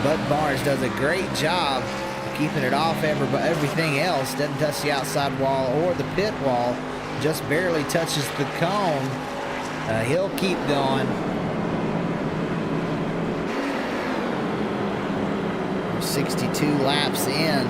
Bud Barnes does a great job of keeping it off everything else. Doesn't touch the outside wall or the pit wall, just barely touches the cone. He'll keep going. 62 laps in.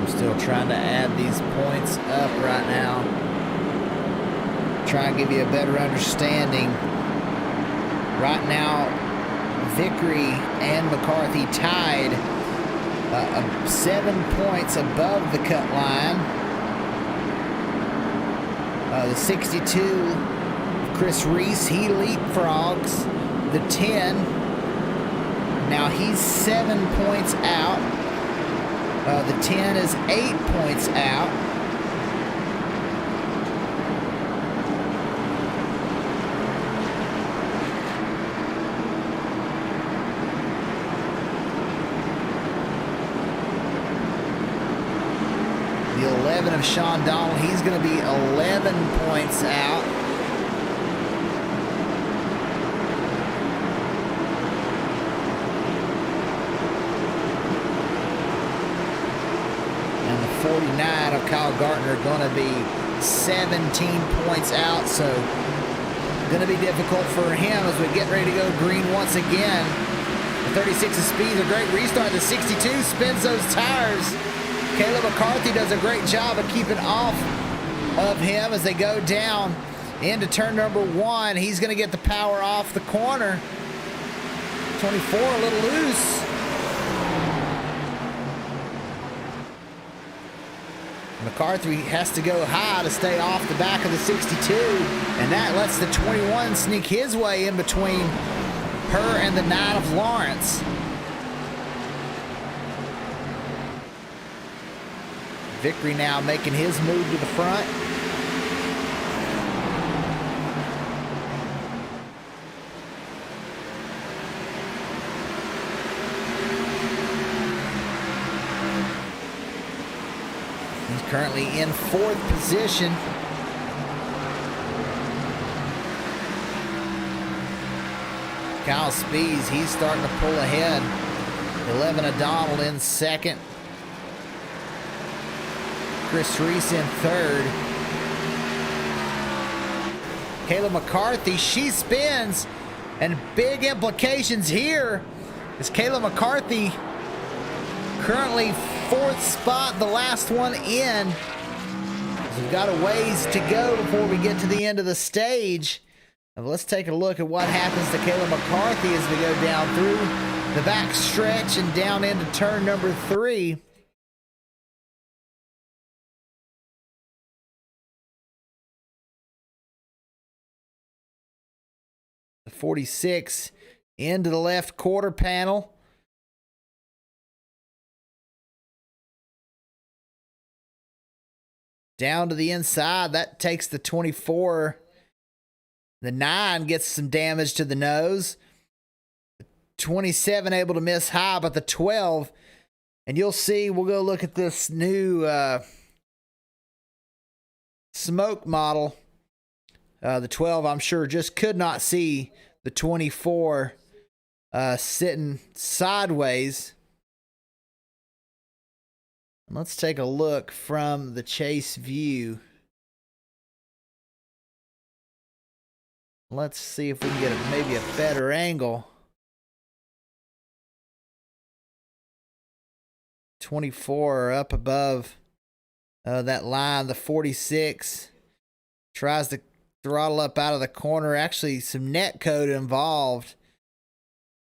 Still trying to add these points up right now. Try and give you a better understanding. Right now, Vickery and McCarthy tied 7 points above the cut line. The 62, Chris Reese, he leapfrogs the 10. Now he's 7 points out. The 10 is 8 points out. The 11 of Sean Donald, he's going to be 11 points out. And the 49 of Kyle Gartner going to be 17 points out, so going to be difficult for him as we get ready to go green once again. The 36 of speed, a great restart. The 62 spins those tires. Caleb McCarthy does a great job of keeping off of him as they go down into turn number 1. He's going to get the power off the corner. 24 a little loose. McCarthy has to go high to stay off the back of the 62, and that lets the 21 sneak his way in between her and the 9 of Lawrence. Vickery now making his move to the front. He's currently in 4th position. Kyle Spees, he's starting to pull ahead. 11 of Donald in 2nd. Chris Reese in 3rd. Kayla McCarthy, she spins, and big implications here is Kayla McCarthy currently 4th spot, the last one in. We've got a ways to go before we get to the end of the stage. Now let's take a look at what happens to Kayla McCarthy as we go down through the back stretch and down into turn number 3. The 46 into the left quarter panel. Down to the inside, that takes the 24. The 9 gets some damage to the nose. The 27 able to miss high, but the 12, and you'll see, we'll go look at this new smoke model. The 12, I'm sure, just could not see the 24 sitting sideways. Let's take a look from the chase view. Let's see if we can get maybe a better angle. 24 up above that line. The 46 tries to throttle up out of the corner. Actually, some net code involved.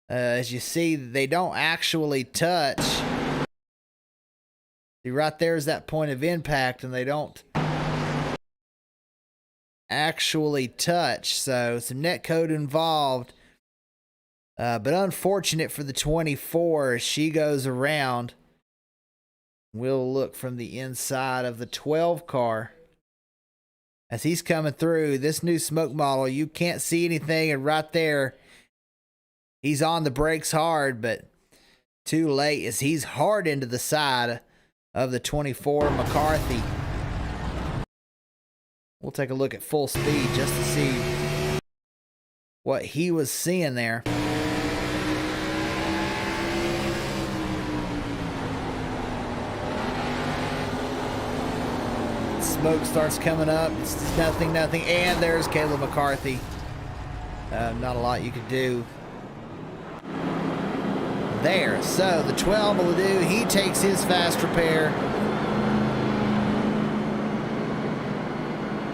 As you see, they don't actually touch. See, right there is that point of impact, and they don't actually touch. So some net code involved. But unfortunate for the 24, she goes around. We'll look from the inside of the 12 car. As he's coming through, this new smoke model, you can't see anything, and right there, he's on the brakes hard, but too late as he's hard into the side of the 24 McCarthy. We'll take a look at full speed just to see what he was seeing there. Smoke starts coming up. It's nothing, and there's Caleb McCarthy. Not a lot you could do there. So the 12 will do. He takes his fast repair.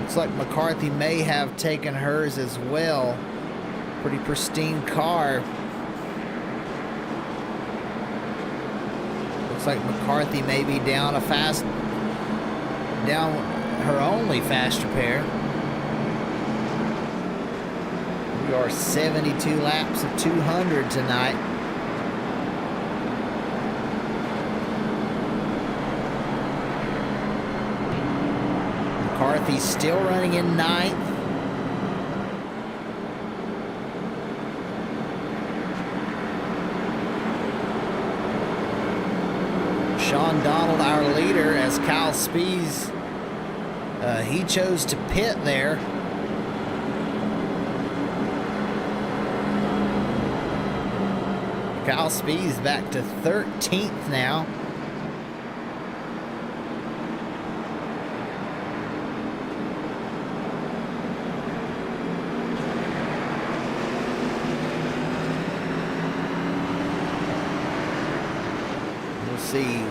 Looks like McCarthy may have taken hers as well. Pretty pristine car. Looks like McCarthy may be down her only fast repair. We are 72 laps of 200 tonight. McCarthy still running in 9th. Sean Donald, our leader, as Kyle Spees, he chose to pit there. Kyle Spees back to 13th now. We'll see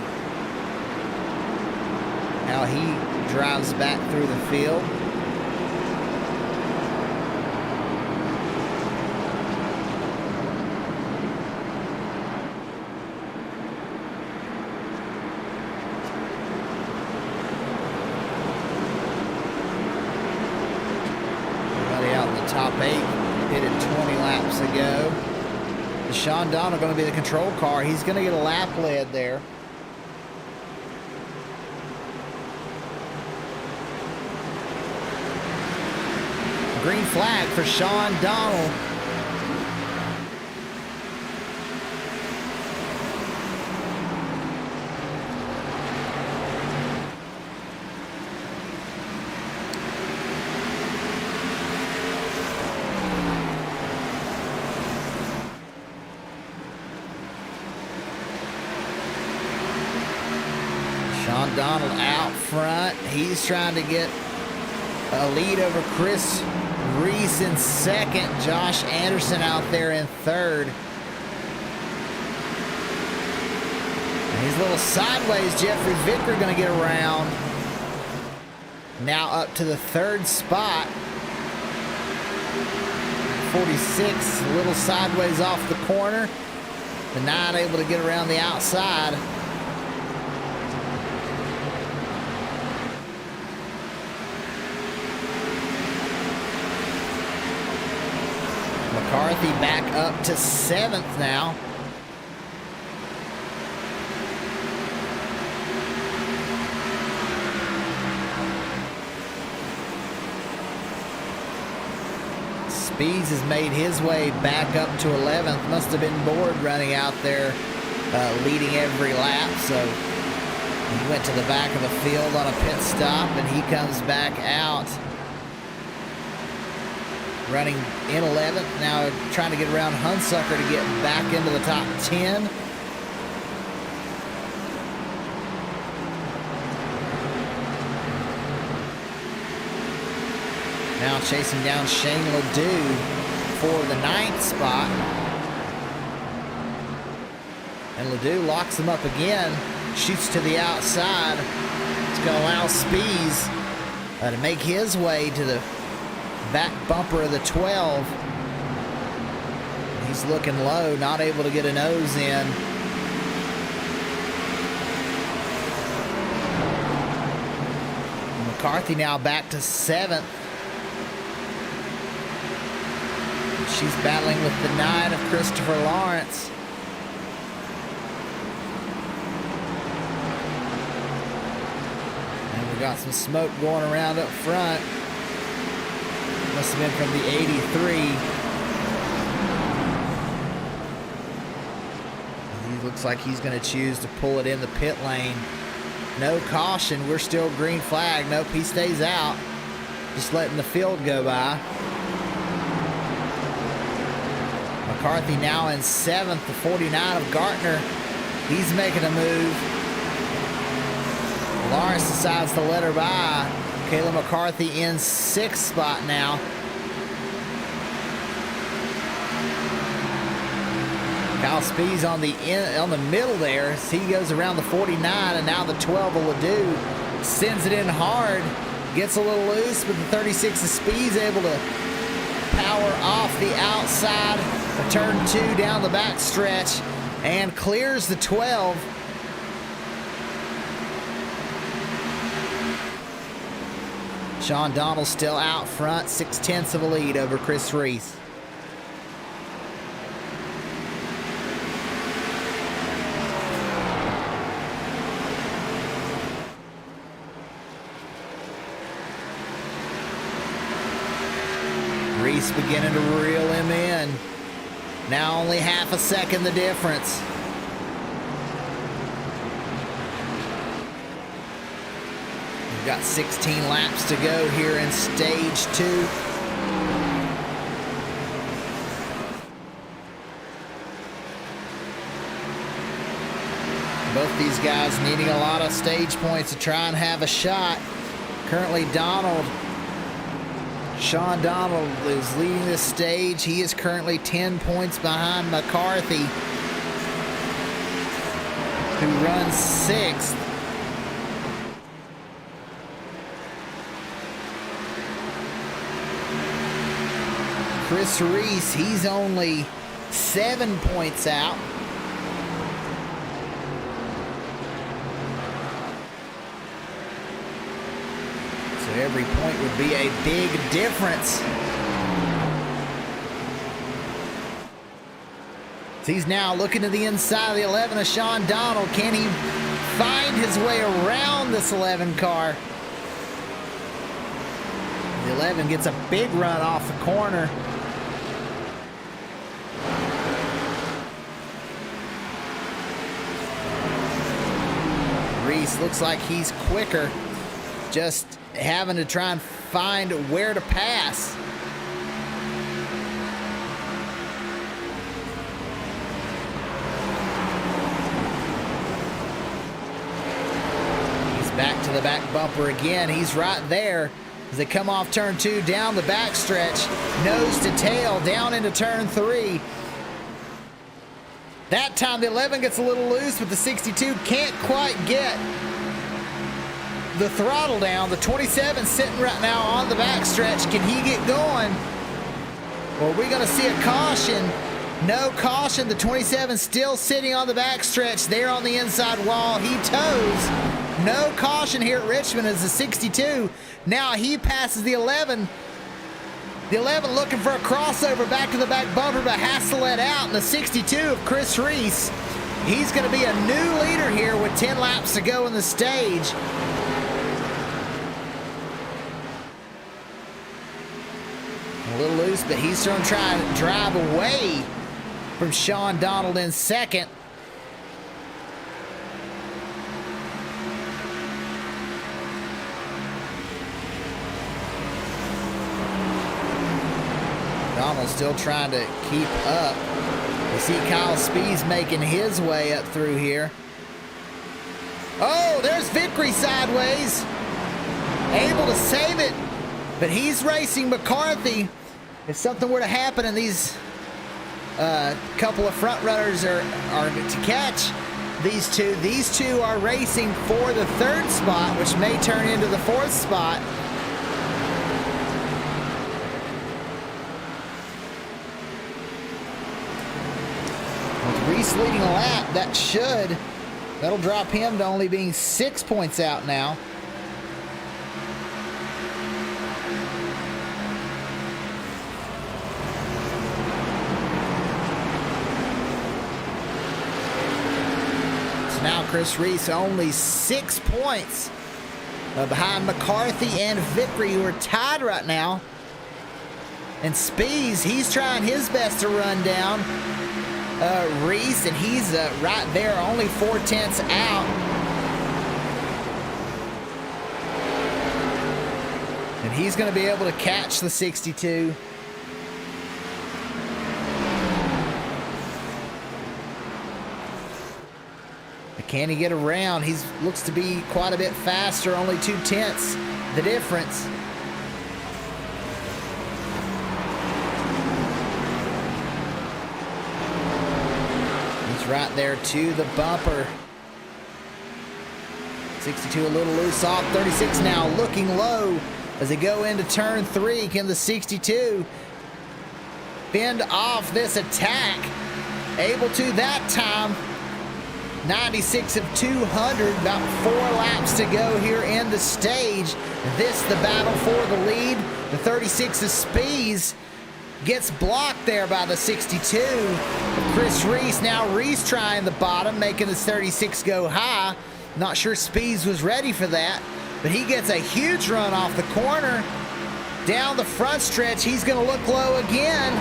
how he drives back through the field. Everybody out in the top 8 hit it 20 laps ago. Sean Donald going to be the control car. He's going to get a lap lead there. Green flag for Sean Donald. Sean Donald out front. He's trying to get a lead over Chris Reese in 2nd. Josh Anderson out there in 3rd. And his little sideways Jeffrey Vicker going to get around. Now up to the 3rd spot. 46, a little sideways off the corner. The 9 able to get around the outside. McCarthy back up to 7th now. Speeds has made his way back up to 11th. Must have been bored running out there leading every lap. So he went to the back of the field on a pit stop, and he comes back out. Running in 11th, now trying to get around Hunsucker to get back into the top 10. Now chasing down Shane Ledoux for the 9th spot. And Ledoux locks him up again, shoots to the outside. It's going to allow Spees to make his way to the back bumper of the 12. He's looking low, not able to get a nose in. McCarthy now back to 7th. She's battling with the 9 of Christopher Lawrence. And we got some smoke going around up front. Must have been from the 83. He looks like he's going to choose to pull it in the pit lane. No caution. We're still green flag. Nope, he stays out. Just letting the field go by. McCarthy now in 7th, the 49 of Gartner. He's making a move. Lawrence decides to let her by. Kayla McCarthy in 6th spot now. Kyle Spees on the middle there as he goes around the 49, and now the 12 of Ledoux sends it in hard. Gets a little loose, but the 36 of Spees able to power off the outside of turn 2 down the back stretch and clears the 12. Sean Donald still out front, 6/10 of a lead over Chris Reese. Reese beginning to reel him in. Now only half a second the difference. We've got 16 laps to go here in stage 2. Both these guys needing a lot of stage points to try and have a shot. Currently Sean Donald is leading this stage. He is currently 10 points behind McCarthy, who runs 6th. Chris Reese, he's only 7 points out. Every point would be a big difference. So he's now looking to the inside of the 11 of Sean Donald. Can he find his way around this 11 car? The 11 gets a big run off the corner. Reese looks like he's quicker. Just having to try and find where to pass. He's back to the back bumper again. He's right there as they come off turn 2 down the back stretch, nose to tail down into turn 3. That time the 11 gets a little loose, but the 62 can't quite get the throttle down. The 27 sitting right now on the backstretch. Can he get going? Or are we going to see a caution? No caution. The 27 still sitting on the backstretch there on the inside wall. He tows. No caution here at Richmond as the 62. Now he passes the 11. The 11 looking for a crossover back to the back bumper, but has to let out. And the 62 of Chris Reese, he's going to be a new leader here with 10 laps to go in the stage. A little loose, but he's going to try to drive away from Sean Donald in second. Donald's still trying to keep up. We see Kyle Spees making his way up through here. Oh, there's Vickery sideways. Able to save it, but he's racing McCarthy. If something were to happen and these couple of front runners are to catch These two are racing for the 3rd spot, which may turn into the 4th spot. With Reese leading a lap, that'll drop him to only being 6 points out now. Now Chris Reese only 6 points behind McCarthy and Vickery, who are tied right now. And Spees, he's trying his best to run down Reese, and he's right there, only 4/10 out. And he's going to be able to catch the 62. Can he get around? He looks to be quite a bit faster, only 2/10 the difference. He's right there to the bumper. 62 a little loose off. 36 now looking low as they go into turn 3. Can the 62 fend off this attack? Able to that time. 96 of 200, about 4 laps to go here in the stage. This the battle for the lead. The 36 of Spees gets blocked there by the 62. Chris Reese, now Reese trying the bottom, making this 36 go high. Not sure Spees was ready for that, but he gets a huge run off the corner. Down the front stretch, he's gonna look low again.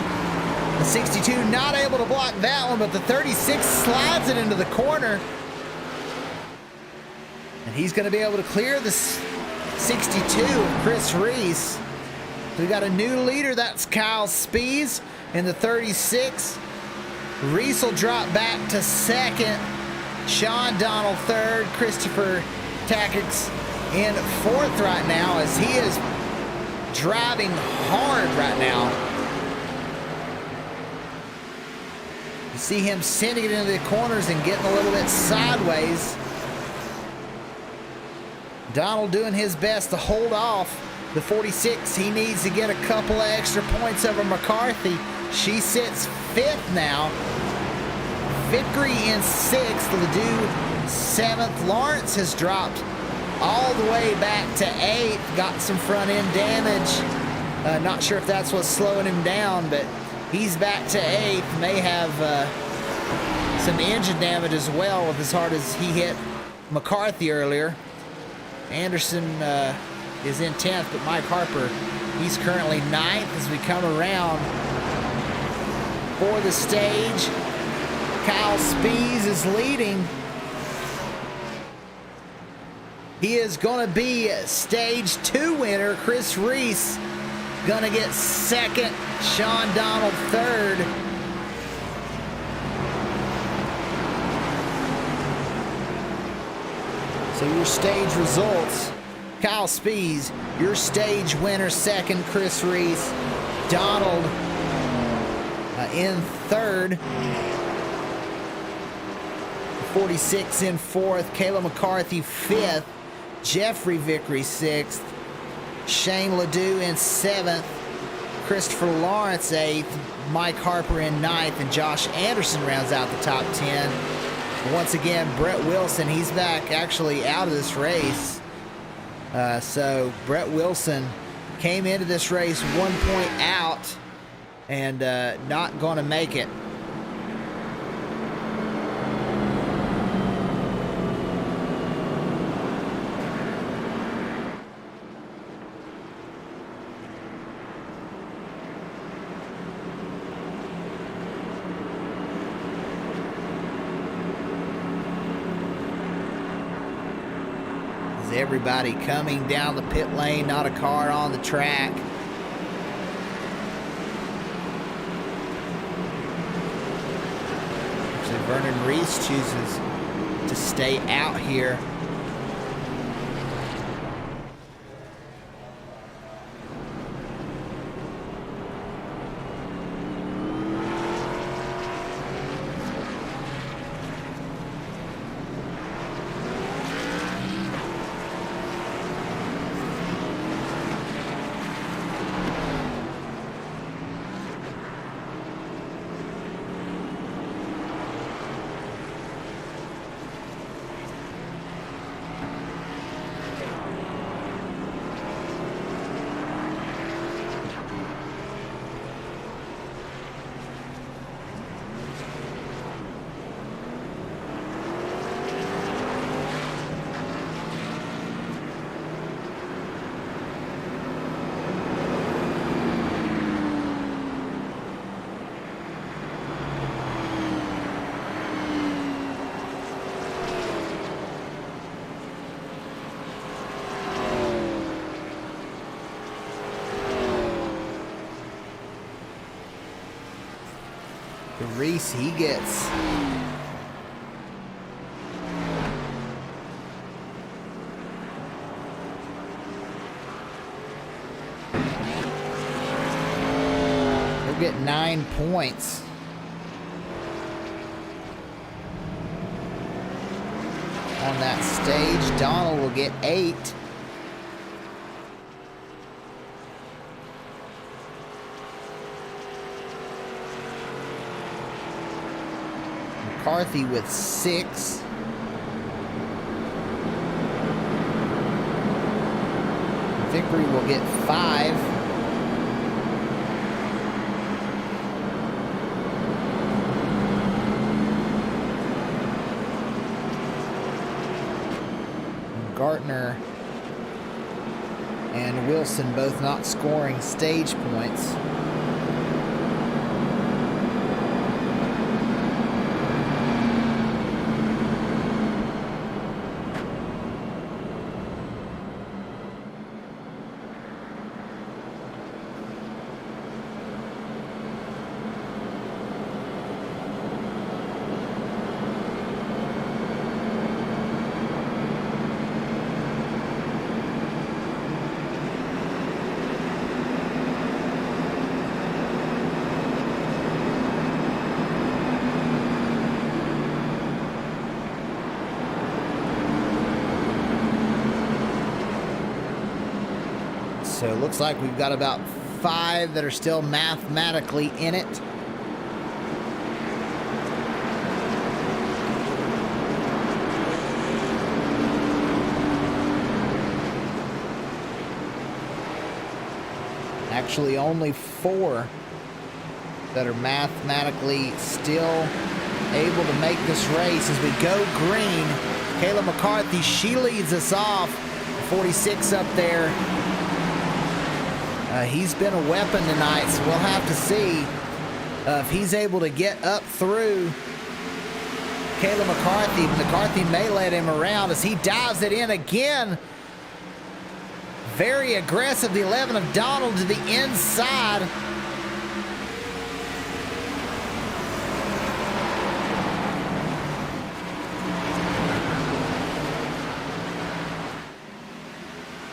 The 62 not able to block that one, but the 36 slides it into the corner. And he's going to be able to clear the 62 of Chris Reese. So we got a new leader, that's Kyle Spees in the 36. Reese will drop back to 2nd. Sean Donald 3rd. Christopher Tackix in 4th right now, as he is driving hard right now. See him sending it into the corners and getting a little bit sideways. Donald doing his best to hold off the 46. He needs to get a couple of extra points over McCarthy. She sits 5th now. Vickery in 6th. Ledoux 7th. Lawrence has dropped all the way back to 8th. Got some front end damage. Not sure if that's what's slowing him down, but he's back to 8th. May have some engine damage as well, with as hard as he hit McCarthy earlier. Anderson is in 10th, but Mike Harper, he's currently 9th as we come around for the stage. Kyle Spees is leading. He is going to be stage 2 winner. Chris Reese gonna get 2nd. Sean Donald 3rd. So your stage results: Kyle Spees, your stage winner, 2nd. Chris Reese. Donald in 3rd. 46 in 4th. Kayla McCarthy 5th. Jeffrey Vickery 6th. Shane Ledoux in 7th. Christopher Lawrence 8th. Mike Harper in 9th. And Josh Anderson rounds out the top 10. Once again, Brett Wilson, he's back actually out of this race. So Brett Wilson came into this race 1 point out and not going to make it. Everybody coming down the pit lane, not a car on the track. Actually, Vernon Reese chooses to stay out here. Reese, he gets he'll get 9 points. On that stage, Donald will get 8. McCarthy with 6. Vickery will get 5. Gartner and Wilson both not scoring stage points. So it looks like we've got about 5 that are still mathematically in it. Actually, only 4 that are mathematically still able to make this race. As we go green, Kayla McCarthy, she leads us off. 46 up there. He's been a weapon tonight, so we'll have to see if he's able to get up through Kayla McCarthy. McCarthy may let him around as he dives it in again. Very aggressive, the 11 of Donald to the inside.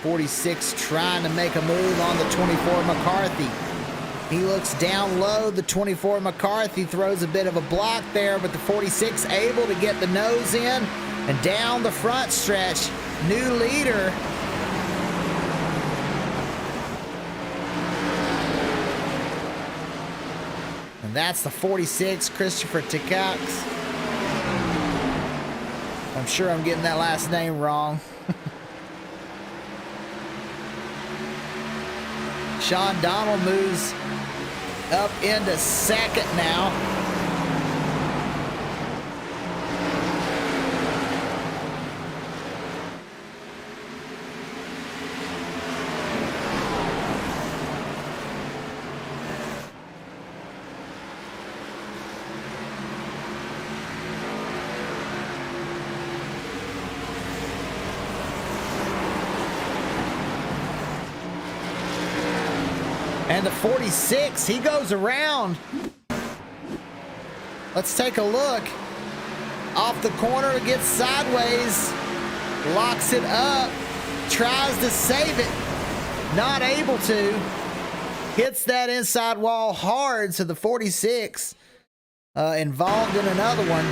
.46 trying to make a move on the 24 McCarthy. He looks down low. The 24 McCarthy throws a bit of a block there, but the 46 able to get the nose in and down the front stretch. New leader. And that's the 46, Christopher Tikax. I'm sure I'm getting that last name wrong. Sean Donald moves up into second now. And the 46, he goes around. Let's take a look. Off the corner, gets sideways, locks it up, tries to save it, not able to. Hits that inside wall hard, so the 46 involved in another one.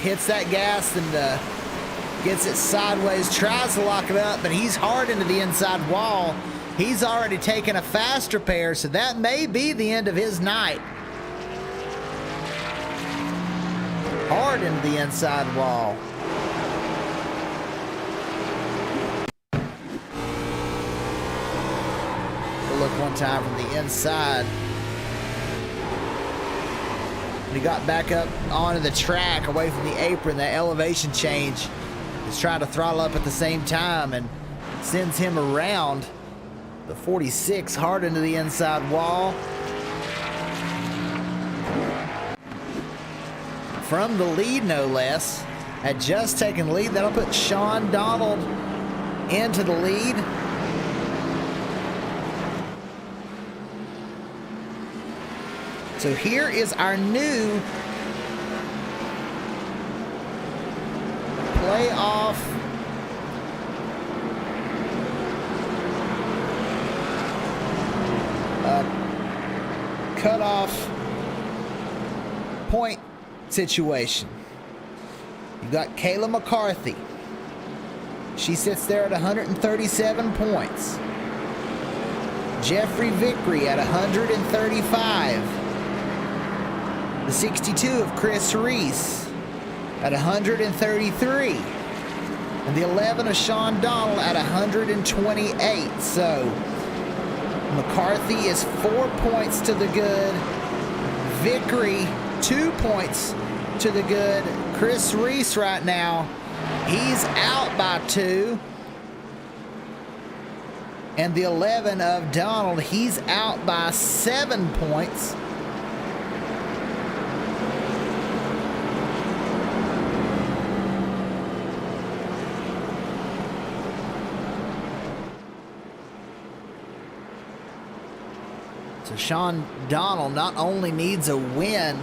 Hits that gas and gets it sideways, tries to lock it up, but he's hard into the inside wall. He's already taken a faster pair, so that may be the end of his night. Hard into the inside wall. We'll look one time from the inside. When he got back up onto the track, away from the apron, that elevation change. He's trying to throttle up at the same time and sends him around. The 46 hard into the inside wall. From the lead, no less. Had just taken the lead. That'll put Sean Donald into the lead. So here is our new playoff cutoff point situation. You've got Kayla McCarthy. She sits there at 137 points. Jeffrey Vickery at 135. The 62 of Chris Reese at 133. And the 11 of Sean Donald at 128. So McCarthy is 4 points to the good. Vickery 2 points to the good. Chris Reese right now, he's out by 2. And the 11 of Donald, he's out by 7 points. So Sean Donald not only needs a win,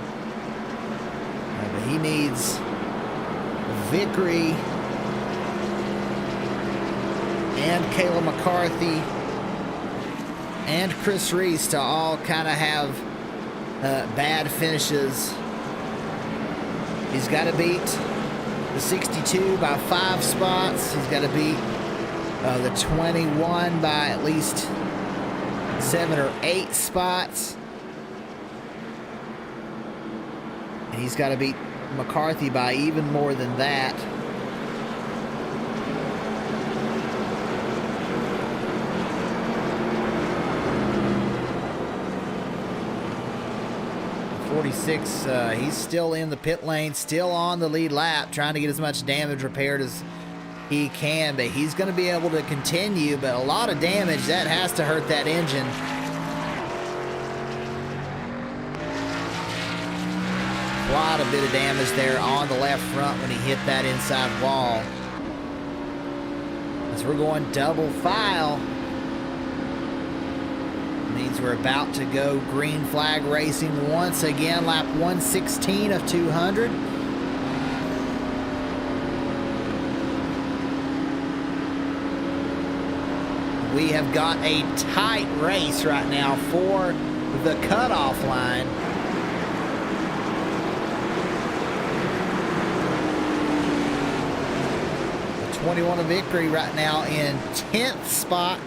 but he needs Vickery and Kayla McCarthy and Chris Reese to all kind of have bad finishes. He's got to beat the 62 by 5 spots. He's got to beat the 21 by at least 7 or 8 spots. And he's got to beat McCarthy by even more than that. He's still in the pit lane, still on the lead lap, trying to get as much damage repaired as he can, but he's going to be able to continue, but a lot of damage, that has to hurt that engine. Quite a bit of damage there on the left front when he hit that inside wall. As we're going double file, means we're about to go green flag racing once again, lap 116 of 200. We have got a tight race right now for the cutoff line. The 21 of Vickery right now in 10th spot.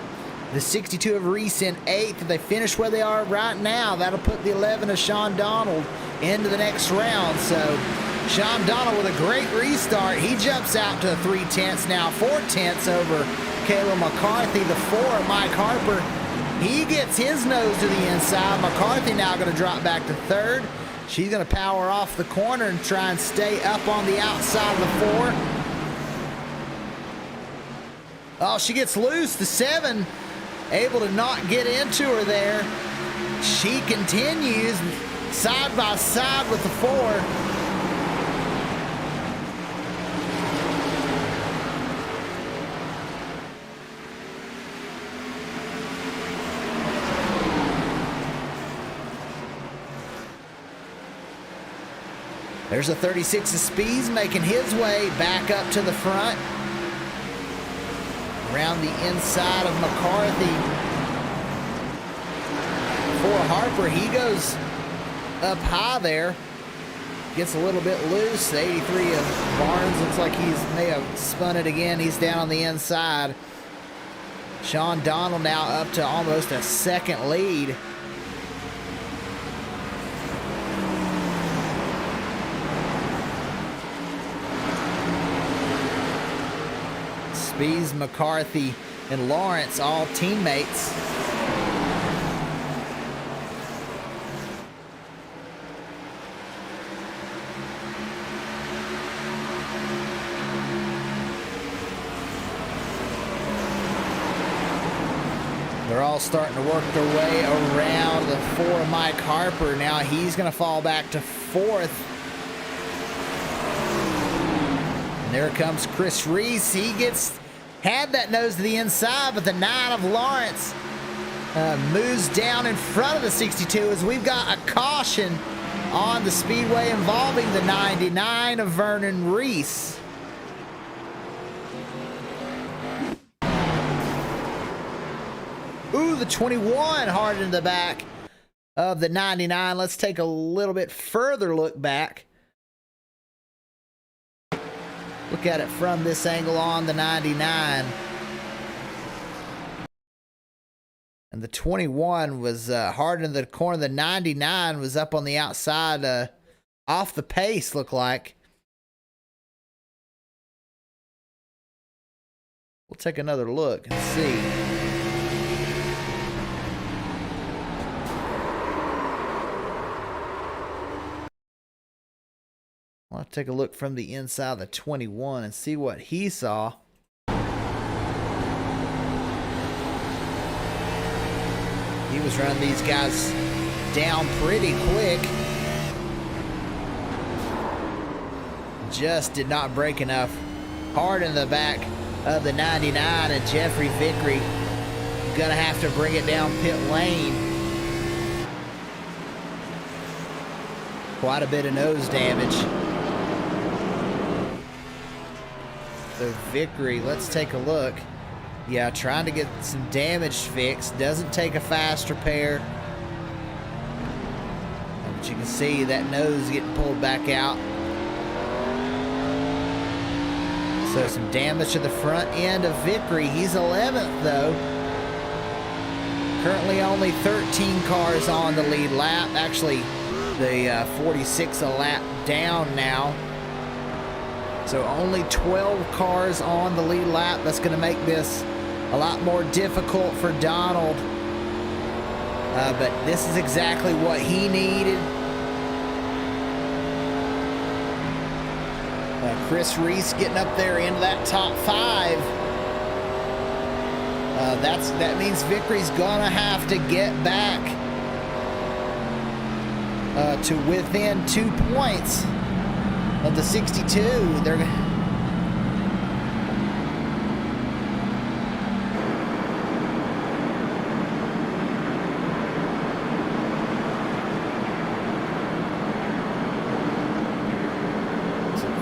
The 62 of Reese in 8th. If they finish where they are right now, that'll put the 11 of Sean Donald into the next round. So Sean Donald with a great restart. He jumps out to 3/10 now, 4/10 over Kayla McCarthy. The 4 of Mike Harper, he gets his nose to the inside. McCarthy now going to drop back to 3rd. She's going to power off the corner and try and stay up on the outside of the 4. Oh, she gets loose. The 7 able to not get into her there. She continues side by side with the 4. There's a 36 of Speeds making his way back up to the front. Around the inside of McCarthy. For Harper, he goes up high there. Gets a little bit loose. The 83 of Barnes looks like he may have spun it again. He's down on the inside. Sean Donald now up to almost a 2nd lead. Spees, McCarthy, and Lawrence, all teammates. They're all starting to work their way around the 4 Mike Harper. Now he's going to fall back to 4th. And there comes Chris Reese. He had that nose to the inside, but the 9 of Lawrence moves down in front of the 62 as we've got a caution on the speedway involving the 99 of Vernon Reese. Ooh, the 21 hard in the back of the 99. Let's take a little bit further look back. Look at it from this angle on the 99. And the 21 was hard in the corner. The 99 was up on the outside, off the pace, looked like. We'll take another look and see. I'll take a look from the inside of the 21 and see what he saw. He was running these guys down pretty quick. Just did not break enough. Hard in the back of the 99, and Jeffrey Vickery gonna have to bring it down pit lane. Quite a bit of nose damage. So Vickery, let's take a look. Yeah, trying to get some damage fixed. Doesn't take a fast repair. But you can see that nose getting pulled back out. So some damage to the front end of Vickery. He's 11th though. Currently only 13 cars on the lead lap. Actually, the 46 a lap down now. So only 12 cars on the lead lap. That's going to make this a lot more difficult for Donald. But this is exactly what he needed. Chris Reese getting up there into that top 5. That means Vickery's gonna have to get back to within 2 points of the 62. They're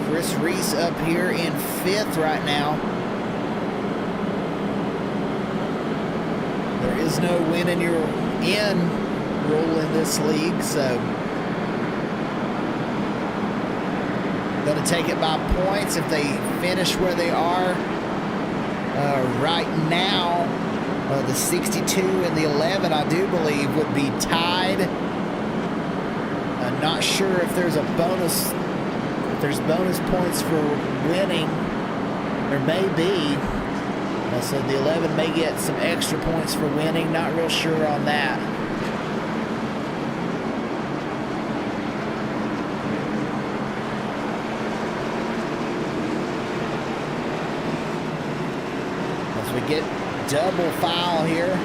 Chris Reese up here in 5th right now. There is no win in your in rule in this league, so going to take it by points if they finish where they are right now. The 62 and the 11, I do believe, would be tied. I'm not sure if there's a bonus. If there's bonus points for winning, there may be. So the 11 may get some extra points for winning. Not real sure on that. As we get double foul here.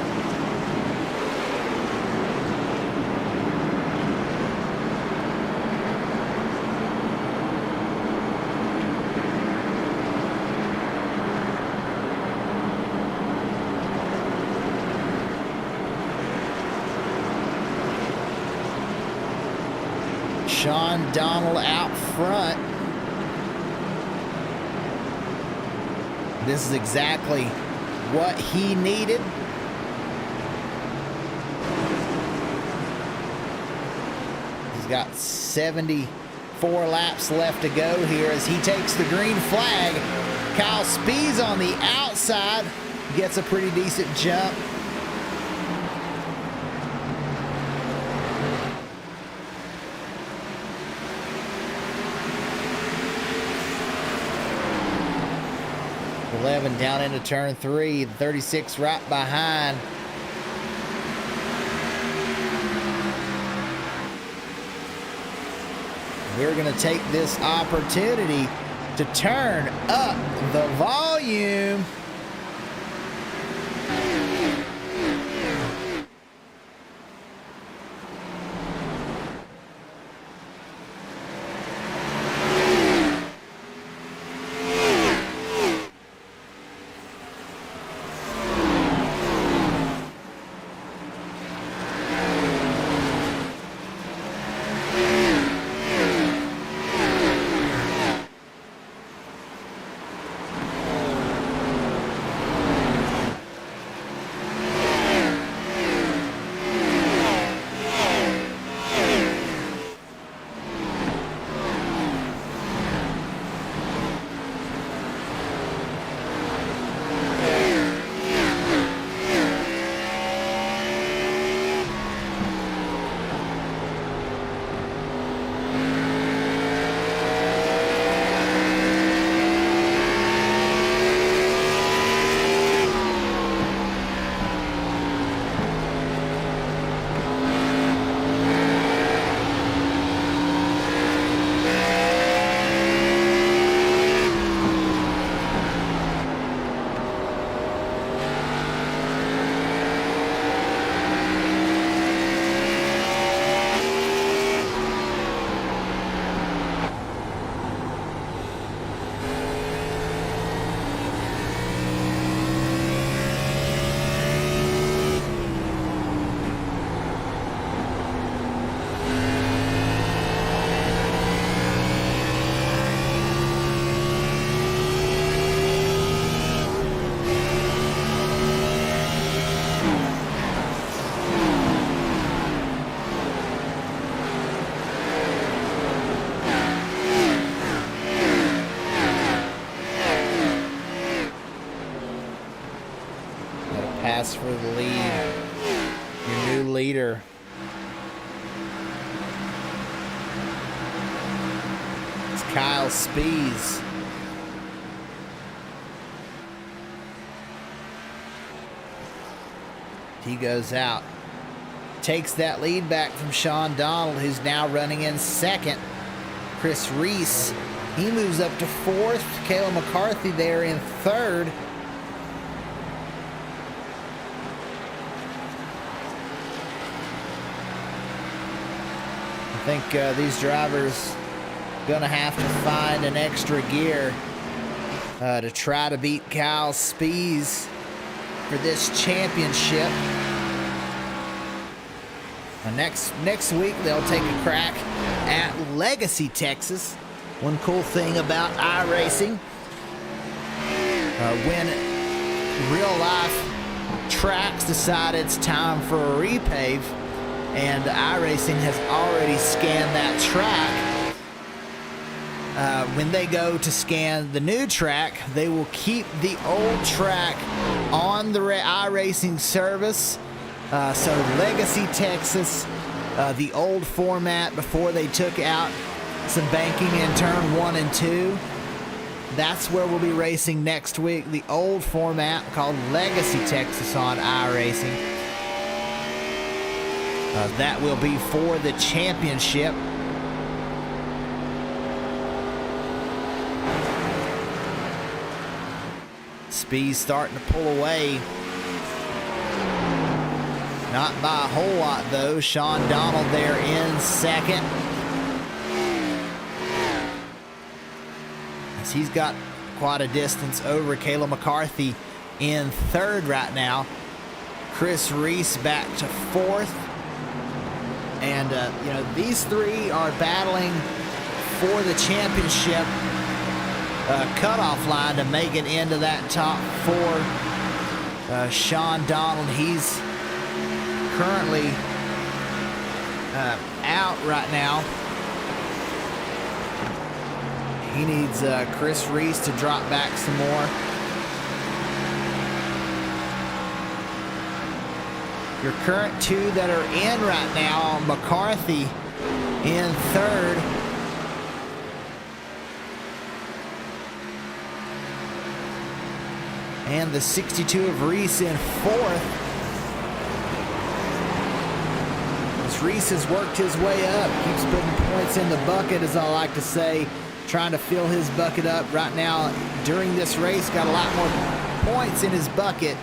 Sean Donald out front. This is exactly what he needed. He's got 74 laps left to go here as he takes the green flag. Kyle Speed's on the outside, gets a pretty decent jump. Down into turn 3, 36 right behind. We're going to take this opportunity to turn up the volume. pass for the lead. Your new leader. It's Kyle Spees. He goes out. Takes that lead back from Sean Donald, who's now running in second. Chris Reese, he moves up to fourth. Kayla McCarthy there in third. I think these drivers gonna have to find an extra gear to try to beat Kyle Spees for this championship. Next week they'll take a crack at Legacy, Texas. One cool thing about iRacing, when real life tracks decide it's time for a repave, and iRacing has already scanned that track, when they go to scan the new track, they will keep the old track on the iRacing service. So Legacy, Texas, the old format before they took out some banking in turn 1 and 2. That's where we'll be racing next week. The old format called Legacy, Texas on iRacing. That will be for the championship. Speed's starting to pull away. Not by a whole lot, though. Sean Donald there in second. As he's got quite a distance over Kayla McCarthy in third right now. Chris Reese back to fourth. And, you know, these three are battling for the championship cutoff line to make it into that top four. Sean Donald, he's currently out right now. He needs Chris Reese to drop back some more. Your current two that are in right now, McCarthy in third. And the 62 of Reese in fourth. As Reese has worked his way up, keeps putting points in the bucket, as I like to say, trying to fill his bucket up right now during this race. Got a lot more points in his bucket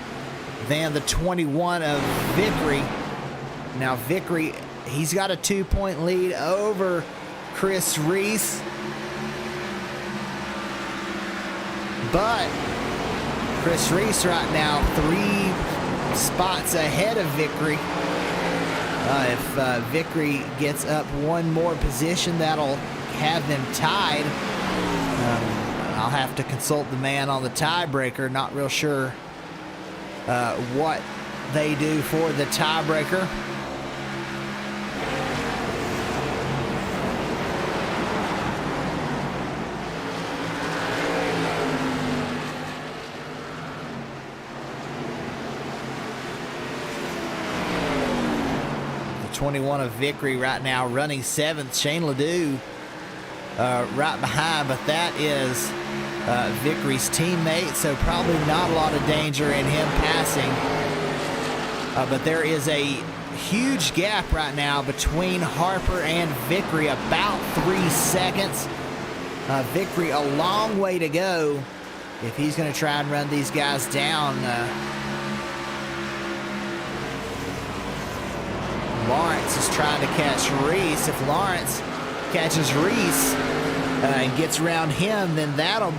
than the 21 of Vickery. Now Vickery, he's got a 2-point lead over Chris Reese. But Chris Reese right now 3 spots ahead of Vickery. If Vickery gets up one more position, that'll have them tied. I'll have to consult the man on the tiebreaker. Not real sure what they do for the tiebreaker. The 21 of Vickery right now running 7th. Shane Ledoux right behind, but that is Vickery's teammate, so probably not a lot of danger in him passing. But there is a huge gap right now between Harper and Vickery, about 3 seconds. Vickery a long way to go if he's going to try and run these guys down. Lawrence is trying to catch Reese. If Lawrence catches Reese and gets around him, then that'll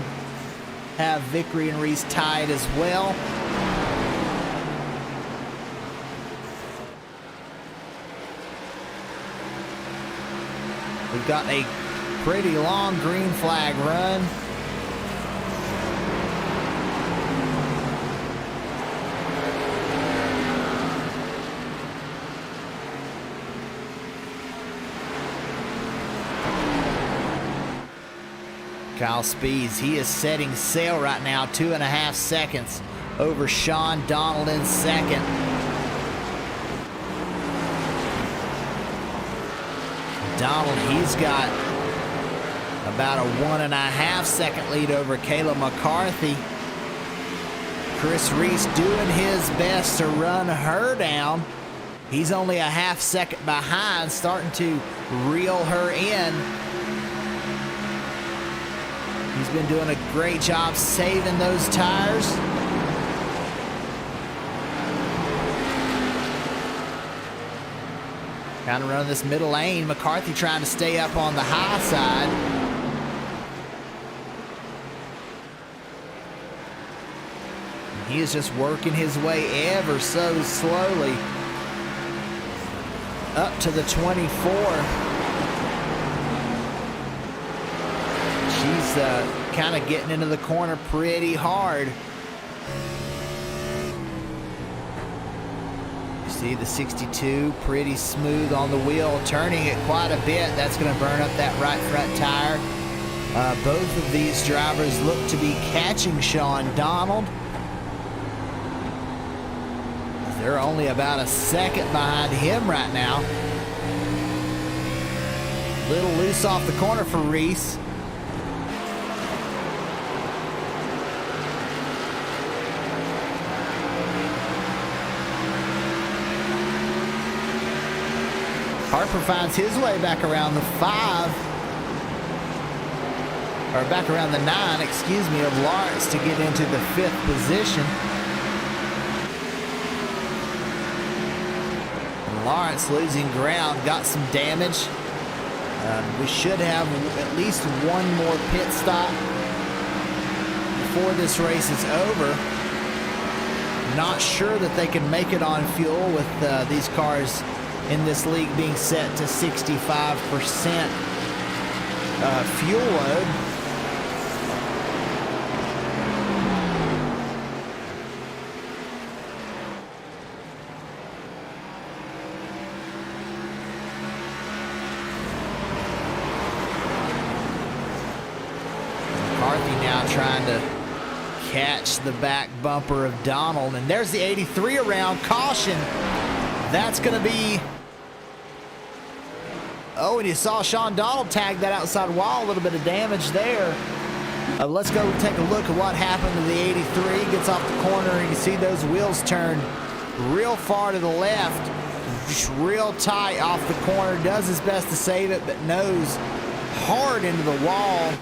have Vickery and Reese tied as well. We've got a pretty long green flag run. Kyle Spees, he is setting sail right now, 2.5 seconds over Sean Donald in second. Donald, he's got about a 1.5 second lead over Kayla McCarthy. Chris Reese doing his best to run her down. He's only a 1/2 second behind, starting to reel her in. He's been doing a great job saving those tires. Trying to run this middle lane. McCarthy trying to stay up on the high side. He is just working his way ever so slowly up to the 24. She's kind of getting into the corner pretty hard. You see the 62 pretty smooth on the wheel, turning it quite a bit. That's going to burn up that right front tire. Both of these drivers look to be catching Sean Donald. They're only about a second behind him right now. Little loose off the corner for Reese. Harper finds his way back around the 5. Or back around the 9, excuse me, of Lawrence to get into the 5th position. Lawrence losing ground, got some damage. We should have at least one more pit stop before this race is over. Not sure that they can make it on fuel with these cars in this league being set to 65% fuel load. Trying to catch the back bumper of Donald, and there's the 83 around. Caution. That's going to be... Oh, and you saw Sean Donald tag that outside wall. A little bit of damage there. Let's go take a look at what happened to the 83. Gets off the corner, and you see those wheels turn real far to the left. Just real tight off the corner. Does his best to save it, but nose hard into the wall.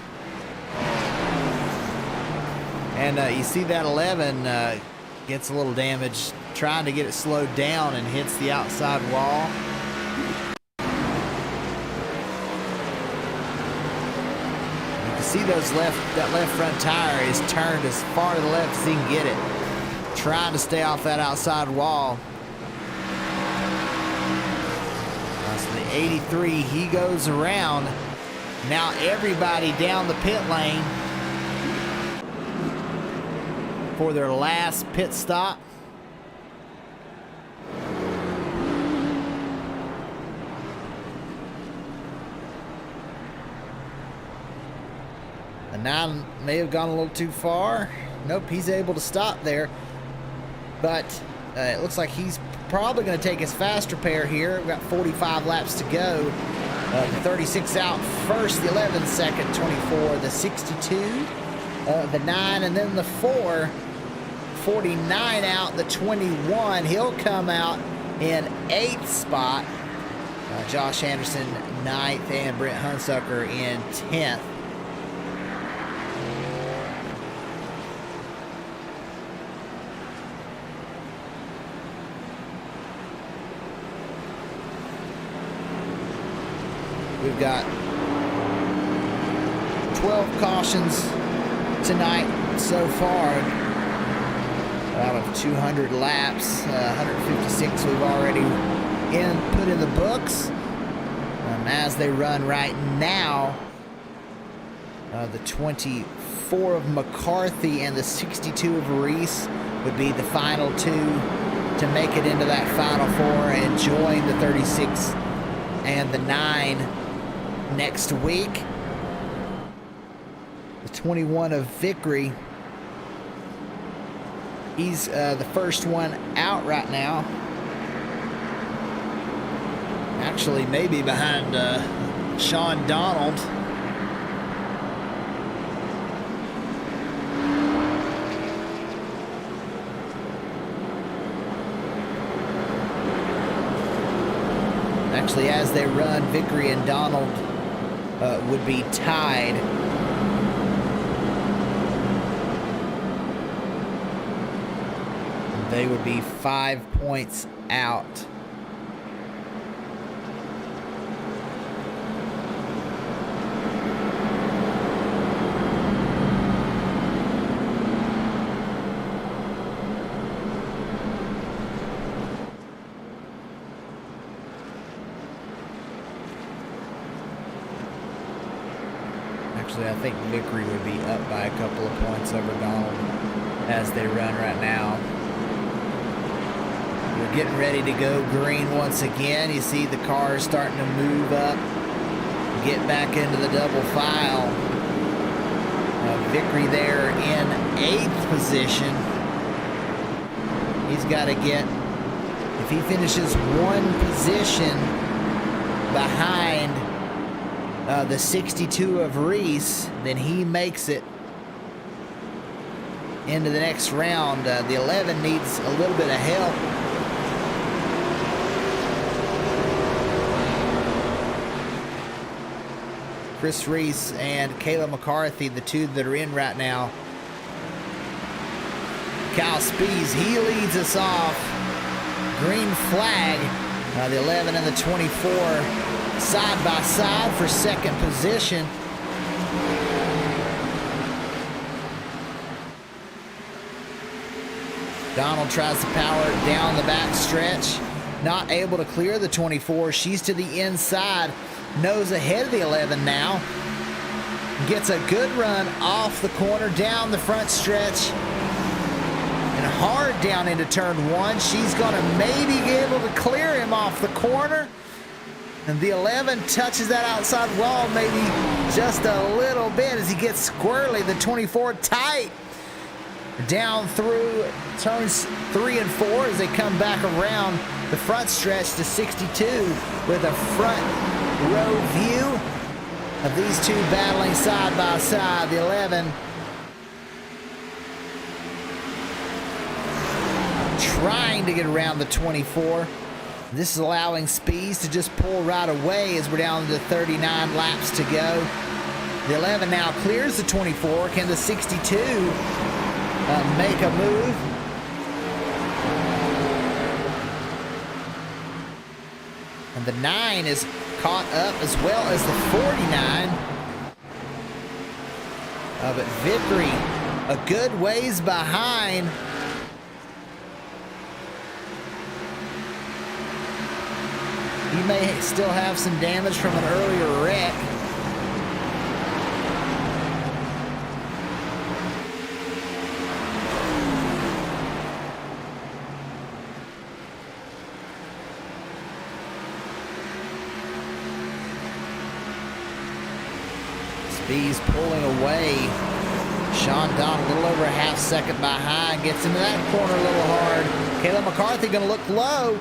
And you see that 11 gets a little damage trying to get it slowed down and hits the outside wall. You can see that left front tire is turned as far to the left as he can get it, trying to stay off that outside wall. So the 83, he goes around. Now everybody down the pit lane for their last pit stop. The 9 may have gone a little too far. Nope, he's able to stop there. But it looks like he's probably going to take his faster pair here. We've got 45 laps to go. The 36 out first, the 11 second, 24, the 62, the 9, and then the 4. 49 out, the 21. He'll come out in 8th spot. Josh Anderson 9th, and Brent Hunsucker in 10th. We've got 12 cautions tonight so far. Out of 200 laps, 156 we've already put in the books. As they run right now, the 24 of McCarthy and the 62 of Reese would be the final 2 to make it into that final 4 and join the 36 and the 9 next week. The 21 of Vickery, He's the first one out right now. Actually, maybe behind Sean Donald. Actually, as they run, Vickery and Donald would be tied. They would be 5 points out. Actually, I think Vickery would be up by a couple of points over Donald as they run right now. We're getting ready to go green once again. You see the cars starting to move up, get back into the double file. Vickery there in 8th position. He's got to get, if he finishes 1 position behind the 62 of Reese, then he makes it into the next round. The 11 needs a little bit of help. Chris Reese and Kayla McCarthy, the two that are in right now. Kyle Spees, he leads us off. Green flag. The 11 and the 24 side by side for 2nd position. Donald tries to power down the back stretch. Not able to clear the 24. She's to the inside. Nose ahead of the 11 now. Gets a good run off the corner, down the front stretch. And hard down into turn 1. She's going to maybe be able to clear him off the corner. And the 11 touches that outside wall maybe just a little bit as he gets squirrely. The 24 tight. Down through turns 3 and 4 as they come back around the front stretch to 62 with a front row view of these two battling side by side. The 11 trying to get around the 24. This is allowing Spees to just pull right away as we're down to 39 laps to go. The 11 now clears the 24. Can the 62 make a move? And the 9 is caught up as well as the 49. But Vickery a good ways behind. He may still have some damage from an earlier wreck. Spees pulling away. Sean Donald a little over a half second behind. Gets into that corner a little hard. Kayla McCarthy going to look low.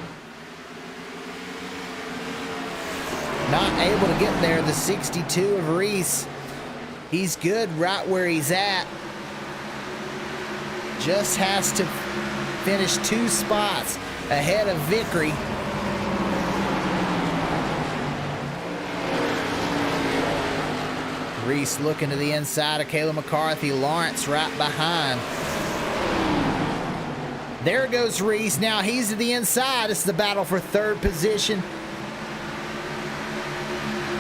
Not able to get there. The 62 of Reese. He's good right where he's at. Just has to finish 2 spots ahead of Vickery. Reese looking to the inside of Kayla McCarthy. Lawrence right behind. There goes Reese. Now he's to the inside. It's the battle for 3rd position.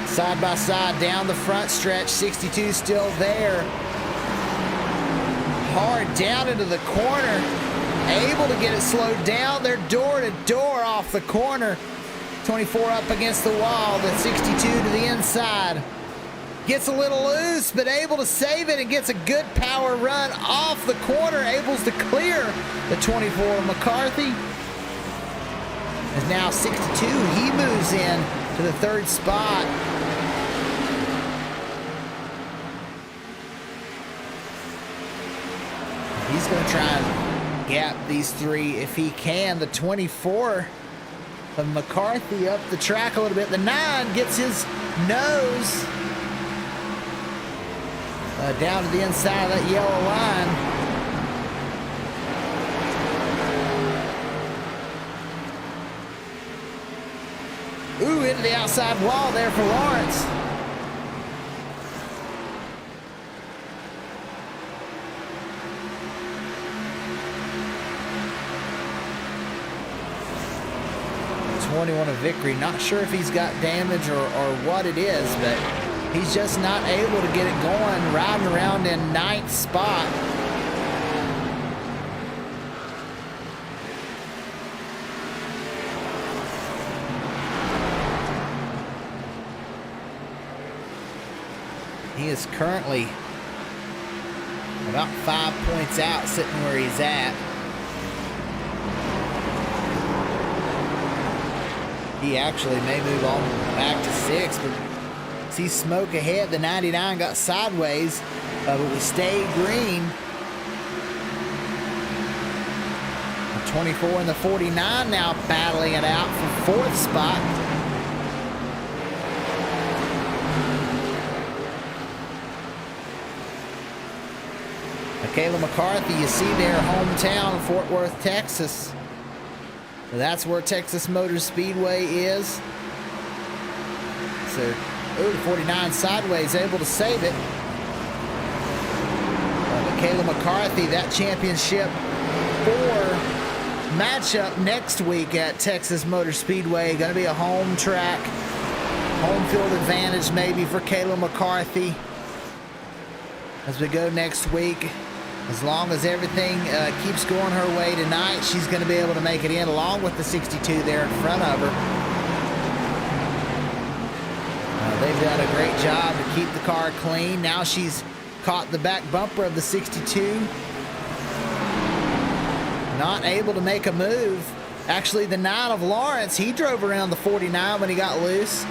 Side by side down the front stretch. 62 still there. Hard down into the corner. Able to get it slowed down. They're door to door off the corner. 24 up against the wall. The 62 to the inside. Gets a little loose, but able to save it and gets a good power run off the corner. Able to clear the 24 McCarthy. Is now 62. He moves in to the 3rd spot. He's going to try and gap these three if he can. The 24 of McCarthy up the track a little bit. The 9 gets his nose down to the inside of that yellow line. Ooh, into the outside wall there for Lawrence. '21 of victory. Not sure if he's got damage or what it is, but he's just not able to get it going. Riding around in 9th spot. He is currently about 5 points out, sitting where he's at. He actually may move on back to 6, but see smoke ahead. The 99 got sideways, but we stayed green. The 24 and the 49 now battling it out for 4th spot. Kayla McCarthy, you see their hometown of Fort Worth, Texas. That's where Texas Motor Speedway is. So, the 49 sideways, able to save it. Kayla McCarthy, that championship 4 matchup next week at Texas Motor Speedway. Going to be a home track, home field advantage maybe for Kayla McCarthy as we go next week. As long as everything keeps going her way tonight, she's going to be able to make it in along with the 62 there in front of her. They've done a great job to keep the car clean. Now she's caught the back bumper of the 62. Not able to make a move. Actually, the 9 of Lawrence, he drove around the 49 when he got loose.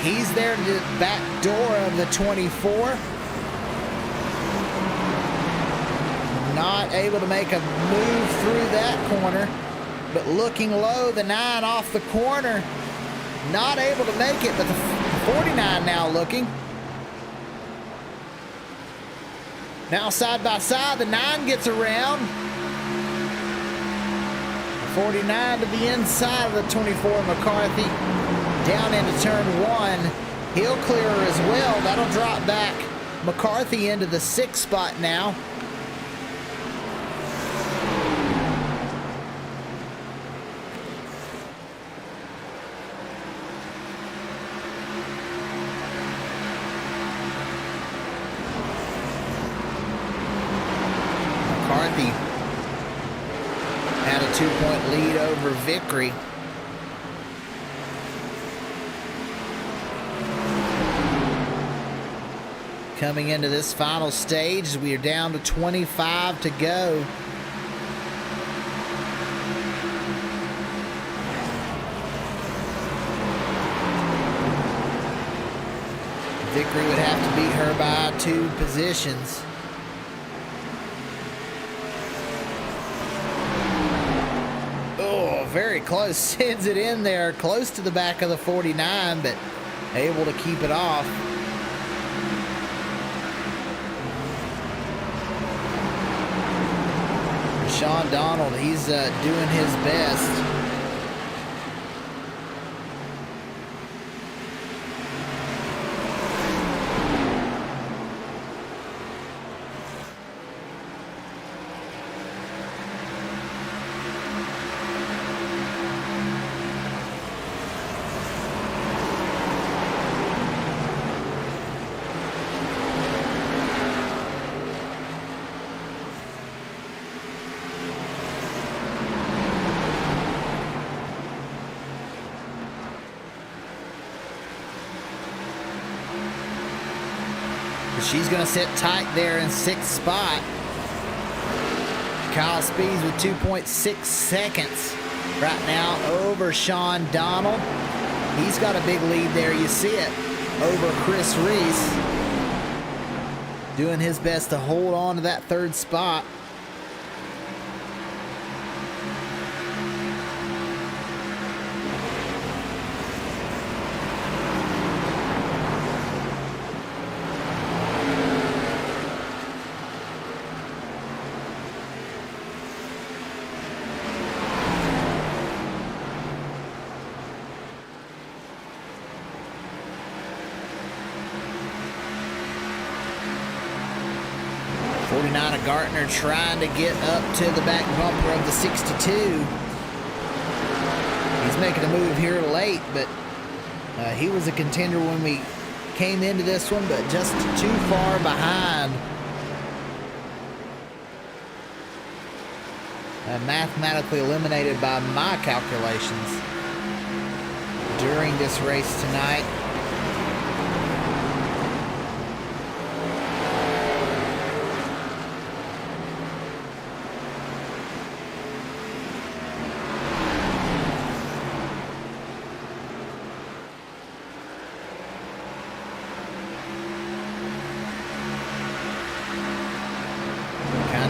He's there to the back door of the 24. Not able to make a move through that corner, but looking low, the 9 off the corner, not able to make it, but the 49 now looking. Now side by side, the 9 gets around. The 49 to the inside of the 24, McCarthy, down into turn 1. He'll clear her as well. That'll drop back McCarthy into the 6th spot now. Had a 2-point lead over Vickery. Coming into this final stage, we are down to 25 to go. Vickery would have to beat her by 2 positions. Very close, sends it in there, close to the back of the 49, but able to keep it off. Sean Donald, he's doing his best. She's going to sit tight there in 6th spot. Kyle Speeds with 2.6 seconds right now over Sean Donald. He's got a big lead there. You see it over Chris Reese. Doing his best to hold on to that 3rd spot. Nana Gartner trying to get up to the back bumper of the 62. He's making a move here late, but he was a contender when we came into this one, but just too far behind. Mathematically eliminated by my calculations during this race tonight.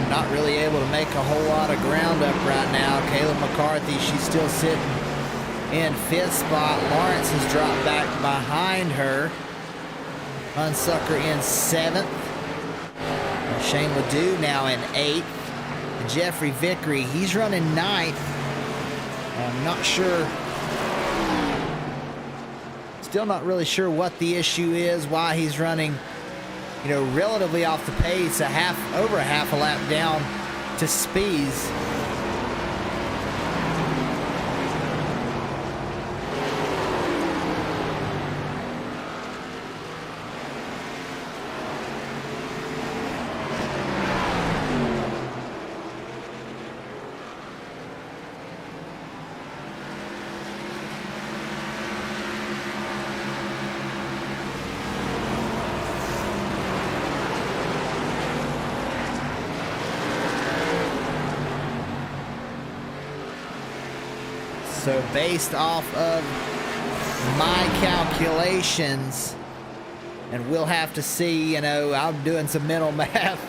Not really able to make a whole lot of ground up right now. Kayla McCarthy, she's still sitting in 5th spot. Lawrence has dropped back behind her. Hunsucker in 7th. Shane Ledoux now in 8th. Jeffrey Vickery, he's running 9th. I'm not sure. Still not really sure what the issue is, why he's running, you know, relatively off the pace, over a half a lap down to Spies. So based off of my calculations, and we'll have to see, you know, I'm doing some mental math.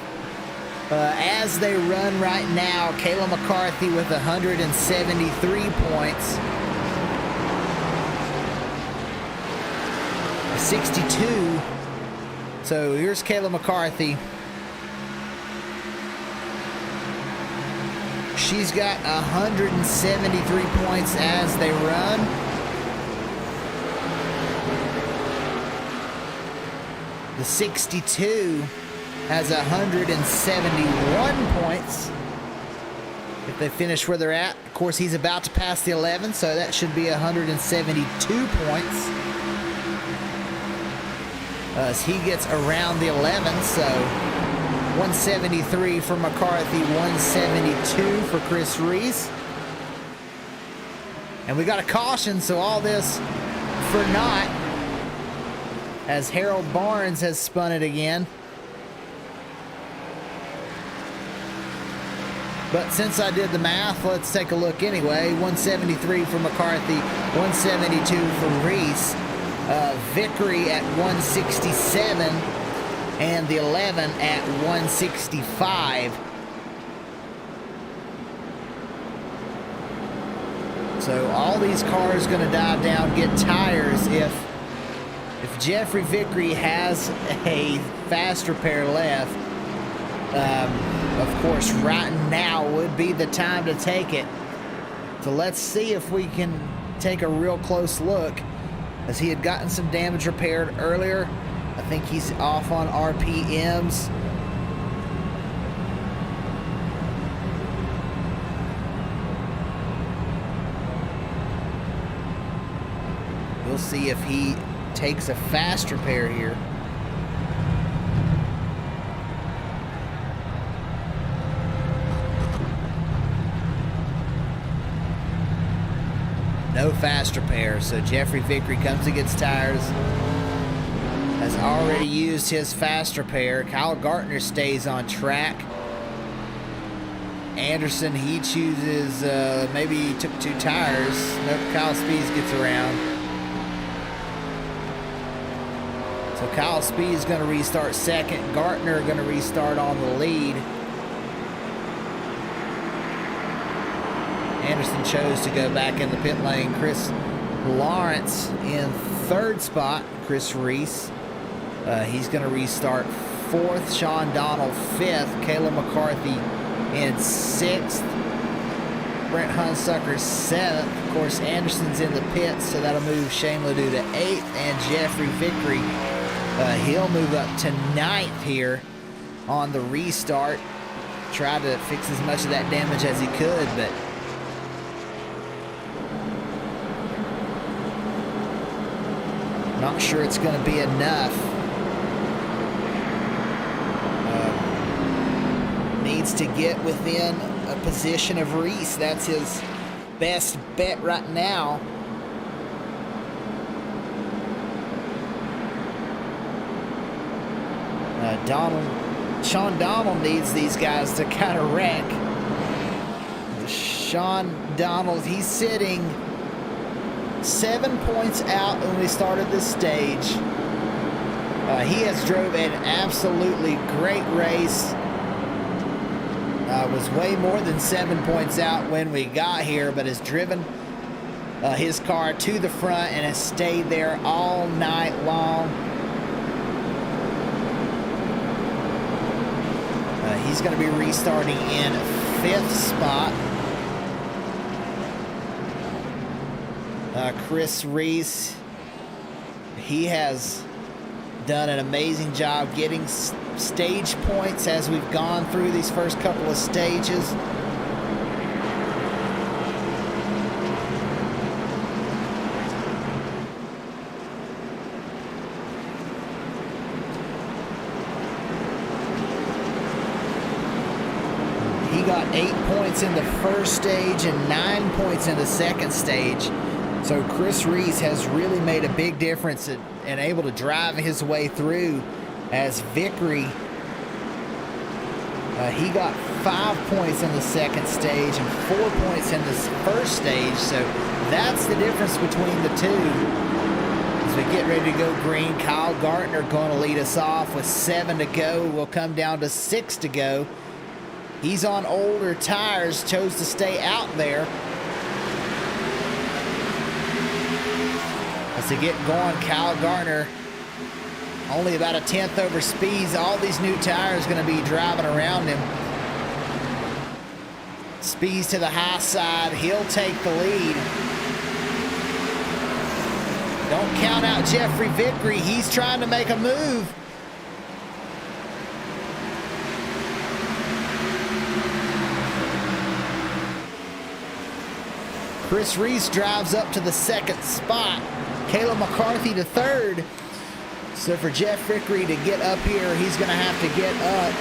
As they run right now, Kayla McCarthy with 173 points. 62. So here's Kayla McCarthy. She's got 173 points as they run. The 62 has 171 points if they finish where they're at. Of course, he's about to pass the 11, so that should be 172 points. As he gets around the 11, so 173 for McCarthy, 172 for Chris Reese. And we got a caution, so all this for naught, as Harold Barnes has spun it again. But since I did the math, let's take a look anyway. 173 for McCarthy, 172 for Reese. Vickery at 167. And the 11 at 165. So all these cars going to dive down, get tires. If Jeffrey Vickery has a fast repair left, of course, right now would be the time to take it. So let's see if we can take a real close look, as he had gotten some damage repaired earlier. I think he's off on RPMs. We'll see if he takes a fast repair here. No fast repair, so Jeffrey Vickery comes and gets tires. Has already used his fast repair. Kyle Gartner stays on track. Anderson, he chooses, maybe he took 2 tires. Nope, Kyle Spies gets around. So Kyle Spies going to restart second. Gartner going to restart on the lead. Anderson chose to go back in the pit lane. Chris Lawrence in 3rd spot. Chris Reese. He's going to restart 4th. Sean Donald 5th. Kayla McCarthy in 6th. Brent Hunsucker 7th. Of course, Anderson's in the pits, so that'll move Shane Ledoux to 8th. And Jeffrey Vickery, he'll move up to 9th here on the restart. Tried to fix as much of that damage as he could, but not sure it's going to be enough. Needs to get within a position of Reese. That's his best bet right now. Sean Donald needs these guys to kind of wreck. Sean Donald, he's sitting 7 points out when we started this stage. He has drove an absolutely great race. Was way more than 7 points out when we got here, but has driven his car to the front and has stayed there all night long. He's going to be restarting in 5th spot. Chris Reese, he has done an amazing job getting stage points as we've gone through these first couple of stages. He got 8 points in the first stage and 9 points in the second stage. So Chris Reese has really made a big difference and able to drive his way through, as Vickery, he got 5 points in the second stage and 4 points in the first stage. So that's the difference between the two. As we get ready to go green, Kyle Gartner going to lead us off with 7 to go. We'll come down to 6 to go. He's on older tires, chose to stay out there. As they get going, Kyle Gartner only about a 10th over Speeds. All these new tires going to be driving around him. Speeds to the high side. He'll take the lead. Don't count out Jeffrey Vickery. He's trying to make a move. Chris Reese drives up to the 2nd spot. Caleb McCarthy to 3rd. So for Jeff Vickery to get up here, he's going to have to get up.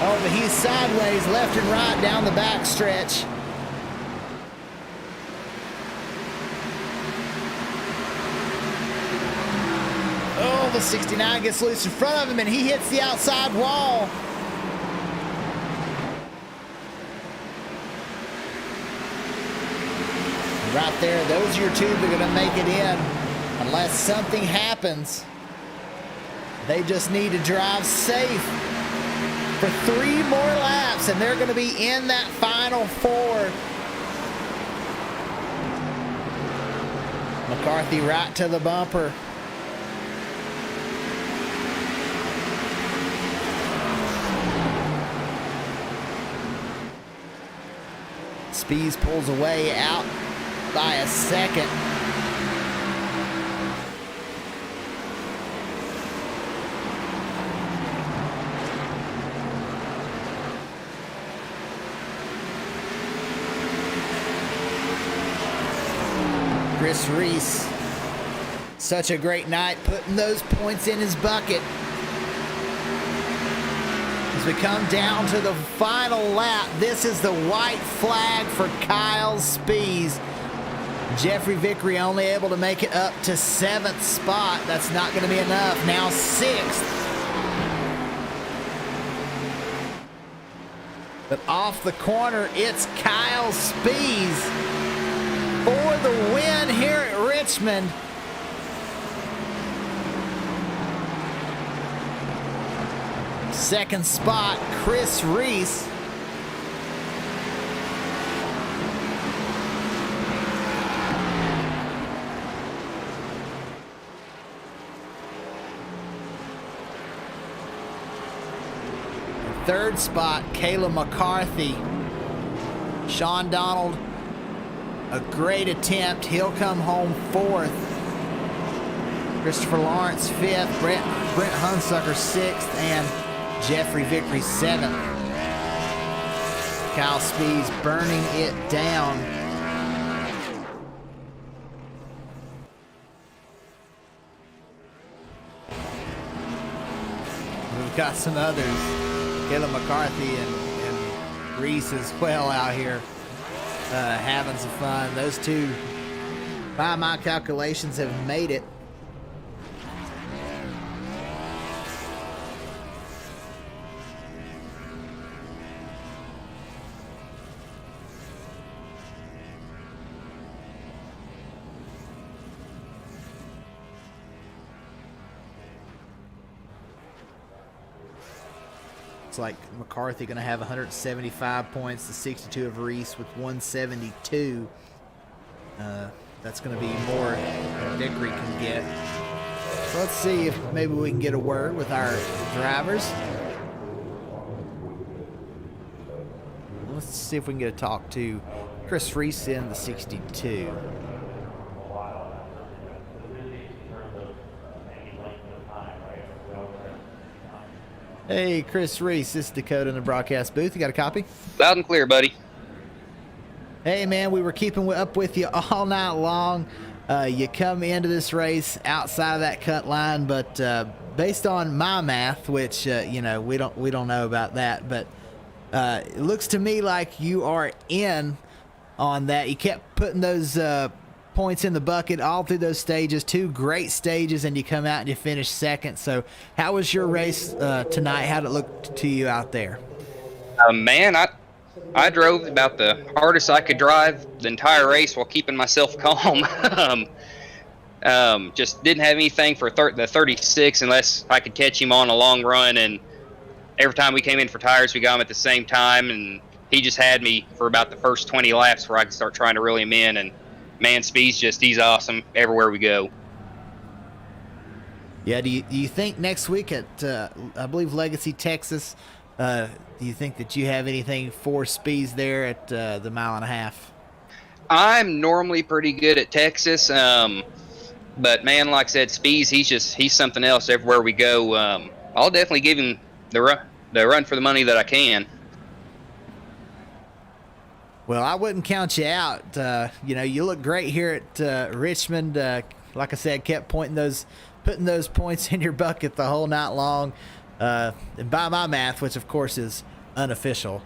Oh, but he's sideways, left and right down the back stretch. Oh, the 69 gets loose in front of him, and he hits the outside wall. Right there, those are your two that are going to make it in. Unless something happens, they just need to drive safe for 3 more laps, and they're going to be in that final 4. McCarthy right to the bumper. Spees pulls away out by a second. Chris Reese, such a great night, putting those points in his bucket. As we come down to the final lap, this is the white flag for Kyle Spees. Jeffrey Vickery only able to make it up to 7th spot. That's not going to be enough. Now 6th. But off the corner, it's Kyle Spees for the win here at Richmond. Second spot, Chris Reese. Third spot, Caleb McCarthy. Sean Donald, a great attempt. He'll come home 4th. Christopher Lawrence 5th. Brent Hunsucker 6th. And Jeffrey Victory 7th. Kyle Speeds burning it down. We've got some others. Caleb McCarthy and Reese as well out here having some fun. Those two, by my calculations, have made it. Like McCarthy going to have 175 points to 62 of Reese with 172. That's going to be more than Vickery can get. So let's see if maybe we can get a word with our drivers. Let's see if we can get a talk to Chris Reese in the 62. Hey, Chris Reese, this is Dakota in the broadcast booth. You got a copy? Loud and clear, buddy. Hey, man, we were keeping up with you all night long. You come into this race outside of that cut line, but based on my math, which we don't know about that, but it looks to me like you are in on that. You kept putting those points in the bucket all through those stages, 2 great stages, and you come out and you finish second. So how was your race tonight? How did it look to you out there? Man, I drove about the hardest I could drive the entire race while keeping myself calm. Just didn't have anything for the 36 unless I could catch him on a long run, and every time we came in for tires, we got him at the same time, and he just had me for about the first 20 laps where I could start trying to reel him in. And man, Speed's he's awesome everywhere we go. Yeah, do you think next week at, I believe, Legacy, Texas, do you think that you have anything for Speeds there at the mile and a half? I'm normally pretty good at Texas, but man, like I said, Speeds, he's something else everywhere we go. I'll definitely give him the run for the money that I can. Well, I wouldn't count you out. You look great here at Richmond. Like I said, kept putting those points in your bucket the whole night long. And by my math, which of course is unofficial,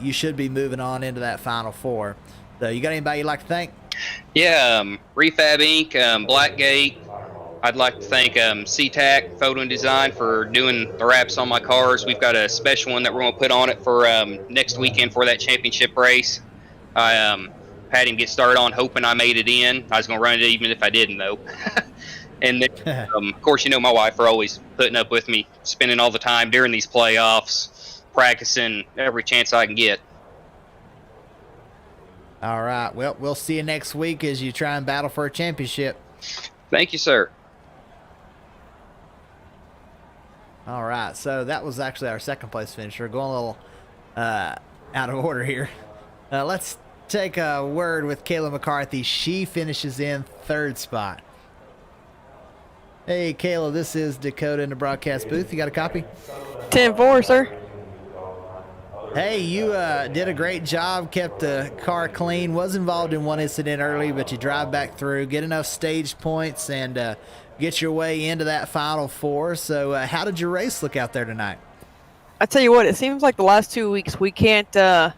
you should be moving on into that Final Four. So you got anybody you'd like to thank? Yeah, Refab Inc., Blackgate. I'd like to thank CTAC Photo and Design for doing the wraps on my cars. We've got a special one that we're going to put on it for next weekend for that championship race. I had him get started on hoping I made it in. I was going to run it even if I didn't, though. And then, of course, my wife are always putting up with me, spending all the time during these playoffs, practicing every chance I can get. All right. Well, we'll see you next week as you try and battle for a championship. Thank you, sir. All right, so that was actually our second place finisher. Going a little out of order here. Let's take a word with Kayla McCarthy. She finishes in 3rd spot. Hey, Kayla, this is Dakota in the broadcast booth. You got a copy? 10-4, sir. Hey, you did a great job, kept the car clean, was involved in one incident early, but you drive back through, get enough stage points, and get your way into that Final Four. So how did your race look out there tonight? I tell you what, it seems like the last 2 weeks we can't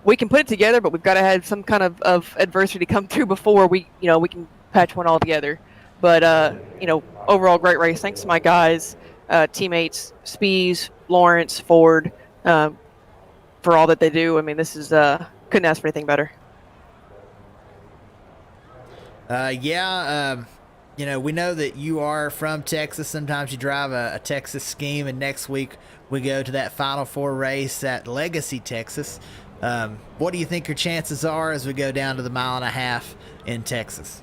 we can put it together, but we've got to have some kind of adversity come through before we can patch one all together. But overall great race. Thanks to my guys, teammates, Spees, Lawrence, Ford, for all that they do. I mean, this is couldn't ask for anything better. We know that you are from Texas. Sometimes you drive a Texas scheme, and next week we go to that Final Four race at Legacy, Texas. What do you think your chances are as we go down to the mile and a half in Texas?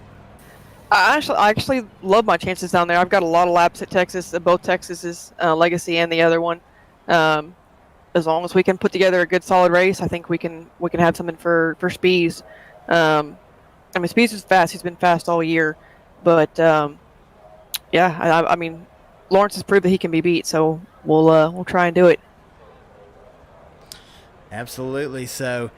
I actually love my chances down there. I've got a lot of laps at Texas, both Texas's Legacy and the other one. As long as we can put together a good solid race, I think we can have something for Spees. Spees is fast. He's been fast all year. But, I mean, Lawrence has proved that he can be beat, so we'll try and do it. Absolutely. So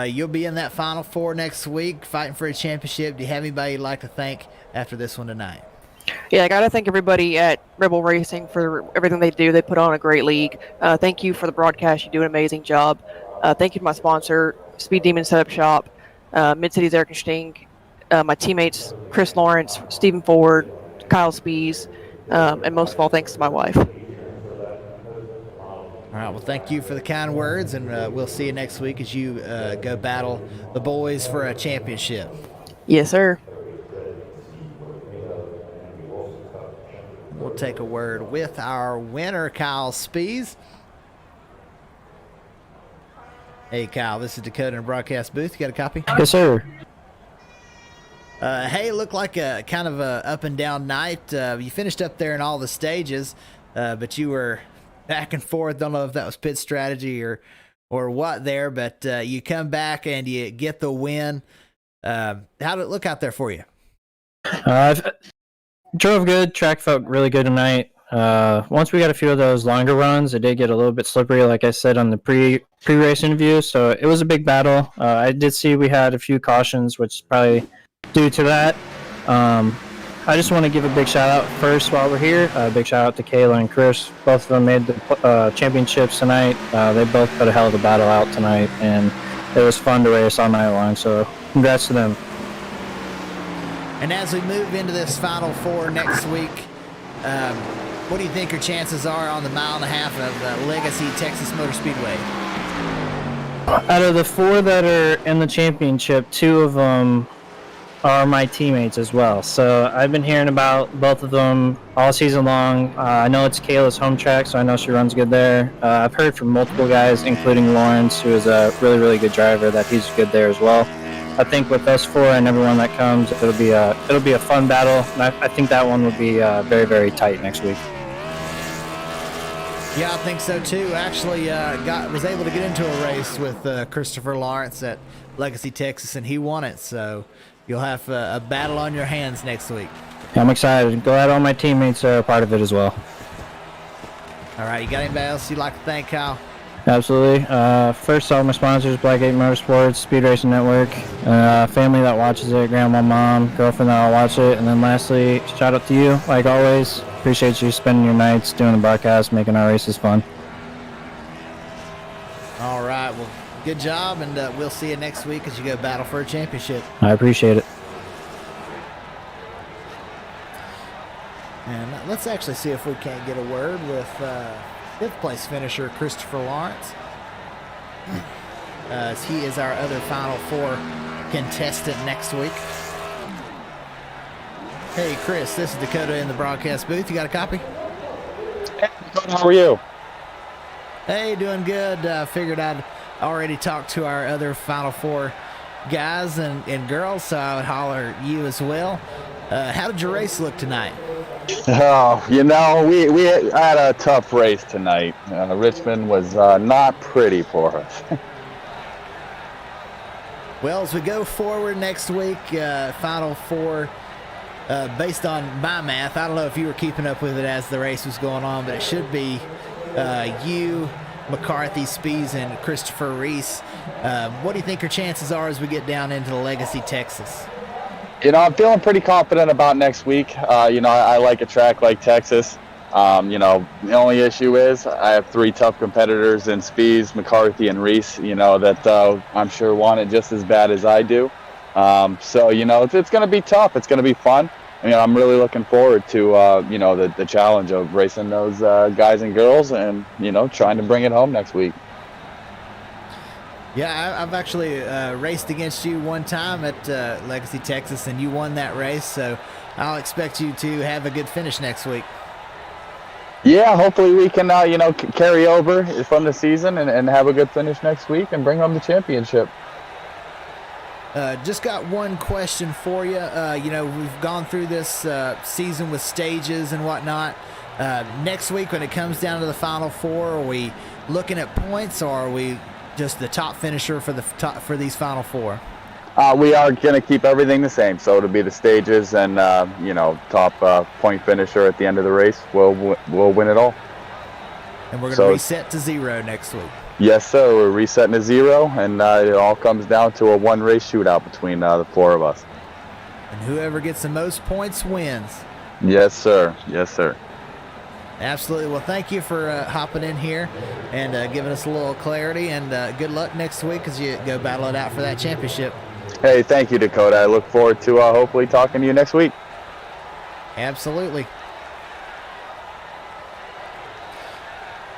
you'll be in that Final Four next week, fighting for a championship. Do you have anybody you'd like to thank after this one tonight? Yeah, I got to thank everybody at Rebel Racing for everything they do. They put on a great league. Thank you for the broadcast. You do an amazing job. Thank you to my sponsor, Speed Demon Setup Shop, Mid-Cities Air Conditioning, my teammates, Chris Lawrence, Stephen Ford, Kyle Spees, and most of all, thanks to my wife. All right, well, thank you for the kind words, and we'll see you next week as you go battle the boys for a championship. Yes, sir. We'll take a word with our winner, Kyle Spees. Hey, Kyle, this is Dakota in the broadcast booth. You got a copy? Yes, sir. Hey, it looked like a kind of a up and down night. You finished up there in all the stages, but you were back and forth. Don't know if that was pit strategy or what there, but you come back and you get the win. How did it look out there for you? Drove good. Track felt really good tonight. Once we got a few of those longer runs, it did get a little bit slippery, like I said on the pre-race interview. So it was a big battle. I did see we had a few cautions, which is probably due to that. I just want to give a big shout out first while we're here. Big shout out to Kayla and Chris. Both of them made the championships tonight. They both put a hell of a battle out tonight, and it was fun to race all night long. So congrats to them. And as we move into this Final Four next week, what do you think your chances are on the 1.5 miles of Legacy Texas Motor Speedway? Out of the 4 that are in the championship, 2 of them are my teammates as well. So I've been hearing about both of them all season long. I know it's Kayla's home track, so I know she runs good there. I've heard from multiple guys, including Lawrence, who is a really, really good driver, that he's good there as well. I think with us 4 and everyone that comes, it'll be a fun battle. And I think that one will be very, very tight next week. Yeah, I think so too. Actually, was able to get into a race with Christopher Lawrence at Legacy, Texas, and he won it. So you'll have a battle on your hands next week. Yeah, I'm excited. Glad all my teammates are a part of it as well. All right, you got anybody else you'd like to thank, Kyle? Absolutely. First, all my sponsors, Blackgate Motorsports, Speed Racing Network, family that watches it, grandma, mom, girlfriend that'll watch it, and then lastly, shout out to you, like always. Appreciate you spending your nights doing the broadcast, making our races fun. All right, well, good job, and we'll see you next week as you go battle for a championship. I appreciate it. And let's actually see if we can't get a word with 5th place finisher Christopher Lawrence. As he is our other Final Four contestant next week. Hey, Chris, this is Dakota in the broadcast booth. You got a copy? Hey, how are you? Hey, doing good. Figured I'd already talked to our other Final Four guys and girls, so I would holler at you as well. How did your race look tonight? Oh, we had a tough race tonight. Richmond was not pretty for us. Well, as we go forward next week, Final Four, based on my math, I don't know if you were keeping up with it as the race was going on, but it should be you, McCarthy, Spees, and Christopher Reese. What do you think your chances are as we get down into the Legacy, Texas? I'm feeling pretty confident about next week. I like a track like Texas. The only issue is I have 3 tough competitors in Spees, McCarthy, and Reese, that I'm sure want it just as bad as I do. It's going to be tough. It's going to be fun. I'm really looking forward to, the challenge of racing those guys and girls and, trying to bring it home next week. Yeah, I've actually raced against you one time at Legacy, Texas, and you won that race, so I'll expect you to have a good finish next week. Yeah, hopefully we can, carry over from the season and have a good finish next week and bring home the championship. Just got one question for you. We've gone through this season with stages and whatnot. Next week, when it comes down to the Final Four, are we looking at points, or are we just the top finisher for these Final Four? We are going to keep everything the same. So it'll be the stages and, top point finisher at the end of the race. We'll win it all. And we're going to reset to 0 next week. Yes, sir. We're resetting to 0, and it all comes down to a one-race shootout between the 4 of us. And whoever gets the most points wins. Yes, sir. Yes, sir. Absolutely. Well, thank you for hopping in here and giving us a little clarity. And good luck next week as you go battle it out for that championship. Hey, thank you, Dakota. I look forward to hopefully talking to you next week. Absolutely.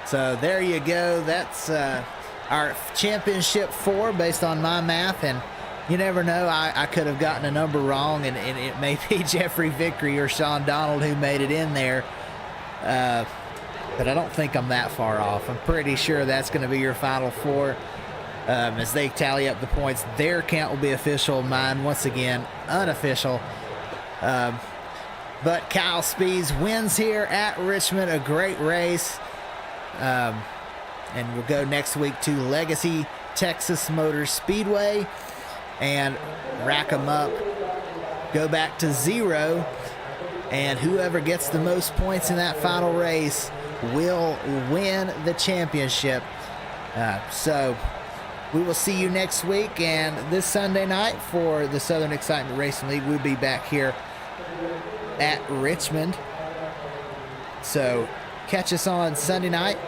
So there you go. That's our championship 4 based on my math. And you never know, I could have gotten a number wrong, and it may be Jeffrey Vickery or Sean Donald who made it in there. But I don't think I'm that far off. I'm pretty sure that's going to be your final 4. As they tally up the points, their count will be official. Mine, once again, unofficial. But Kyle Spees wins here at Richmond. A great race. And we'll go next week to Legacy Texas Motor Speedway and rack them up. Go back to 0. And whoever gets the most points in that final race will win the championship. So we will see you next week, and this Sunday night for the Southern Excitement Racing League. We'll be back here at Richmond. So catch us on Sunday night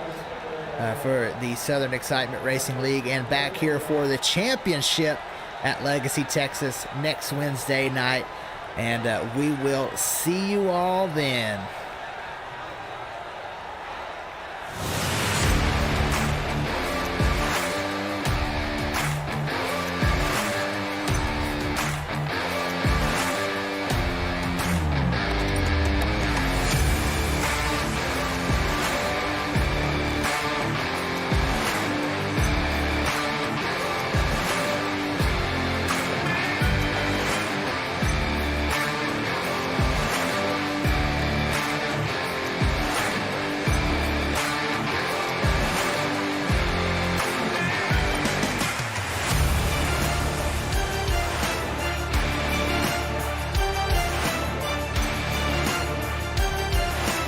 for the Southern Excitement Racing League, and back here for the championship at Legacy, Texas next Wednesday night. And we will see you all then.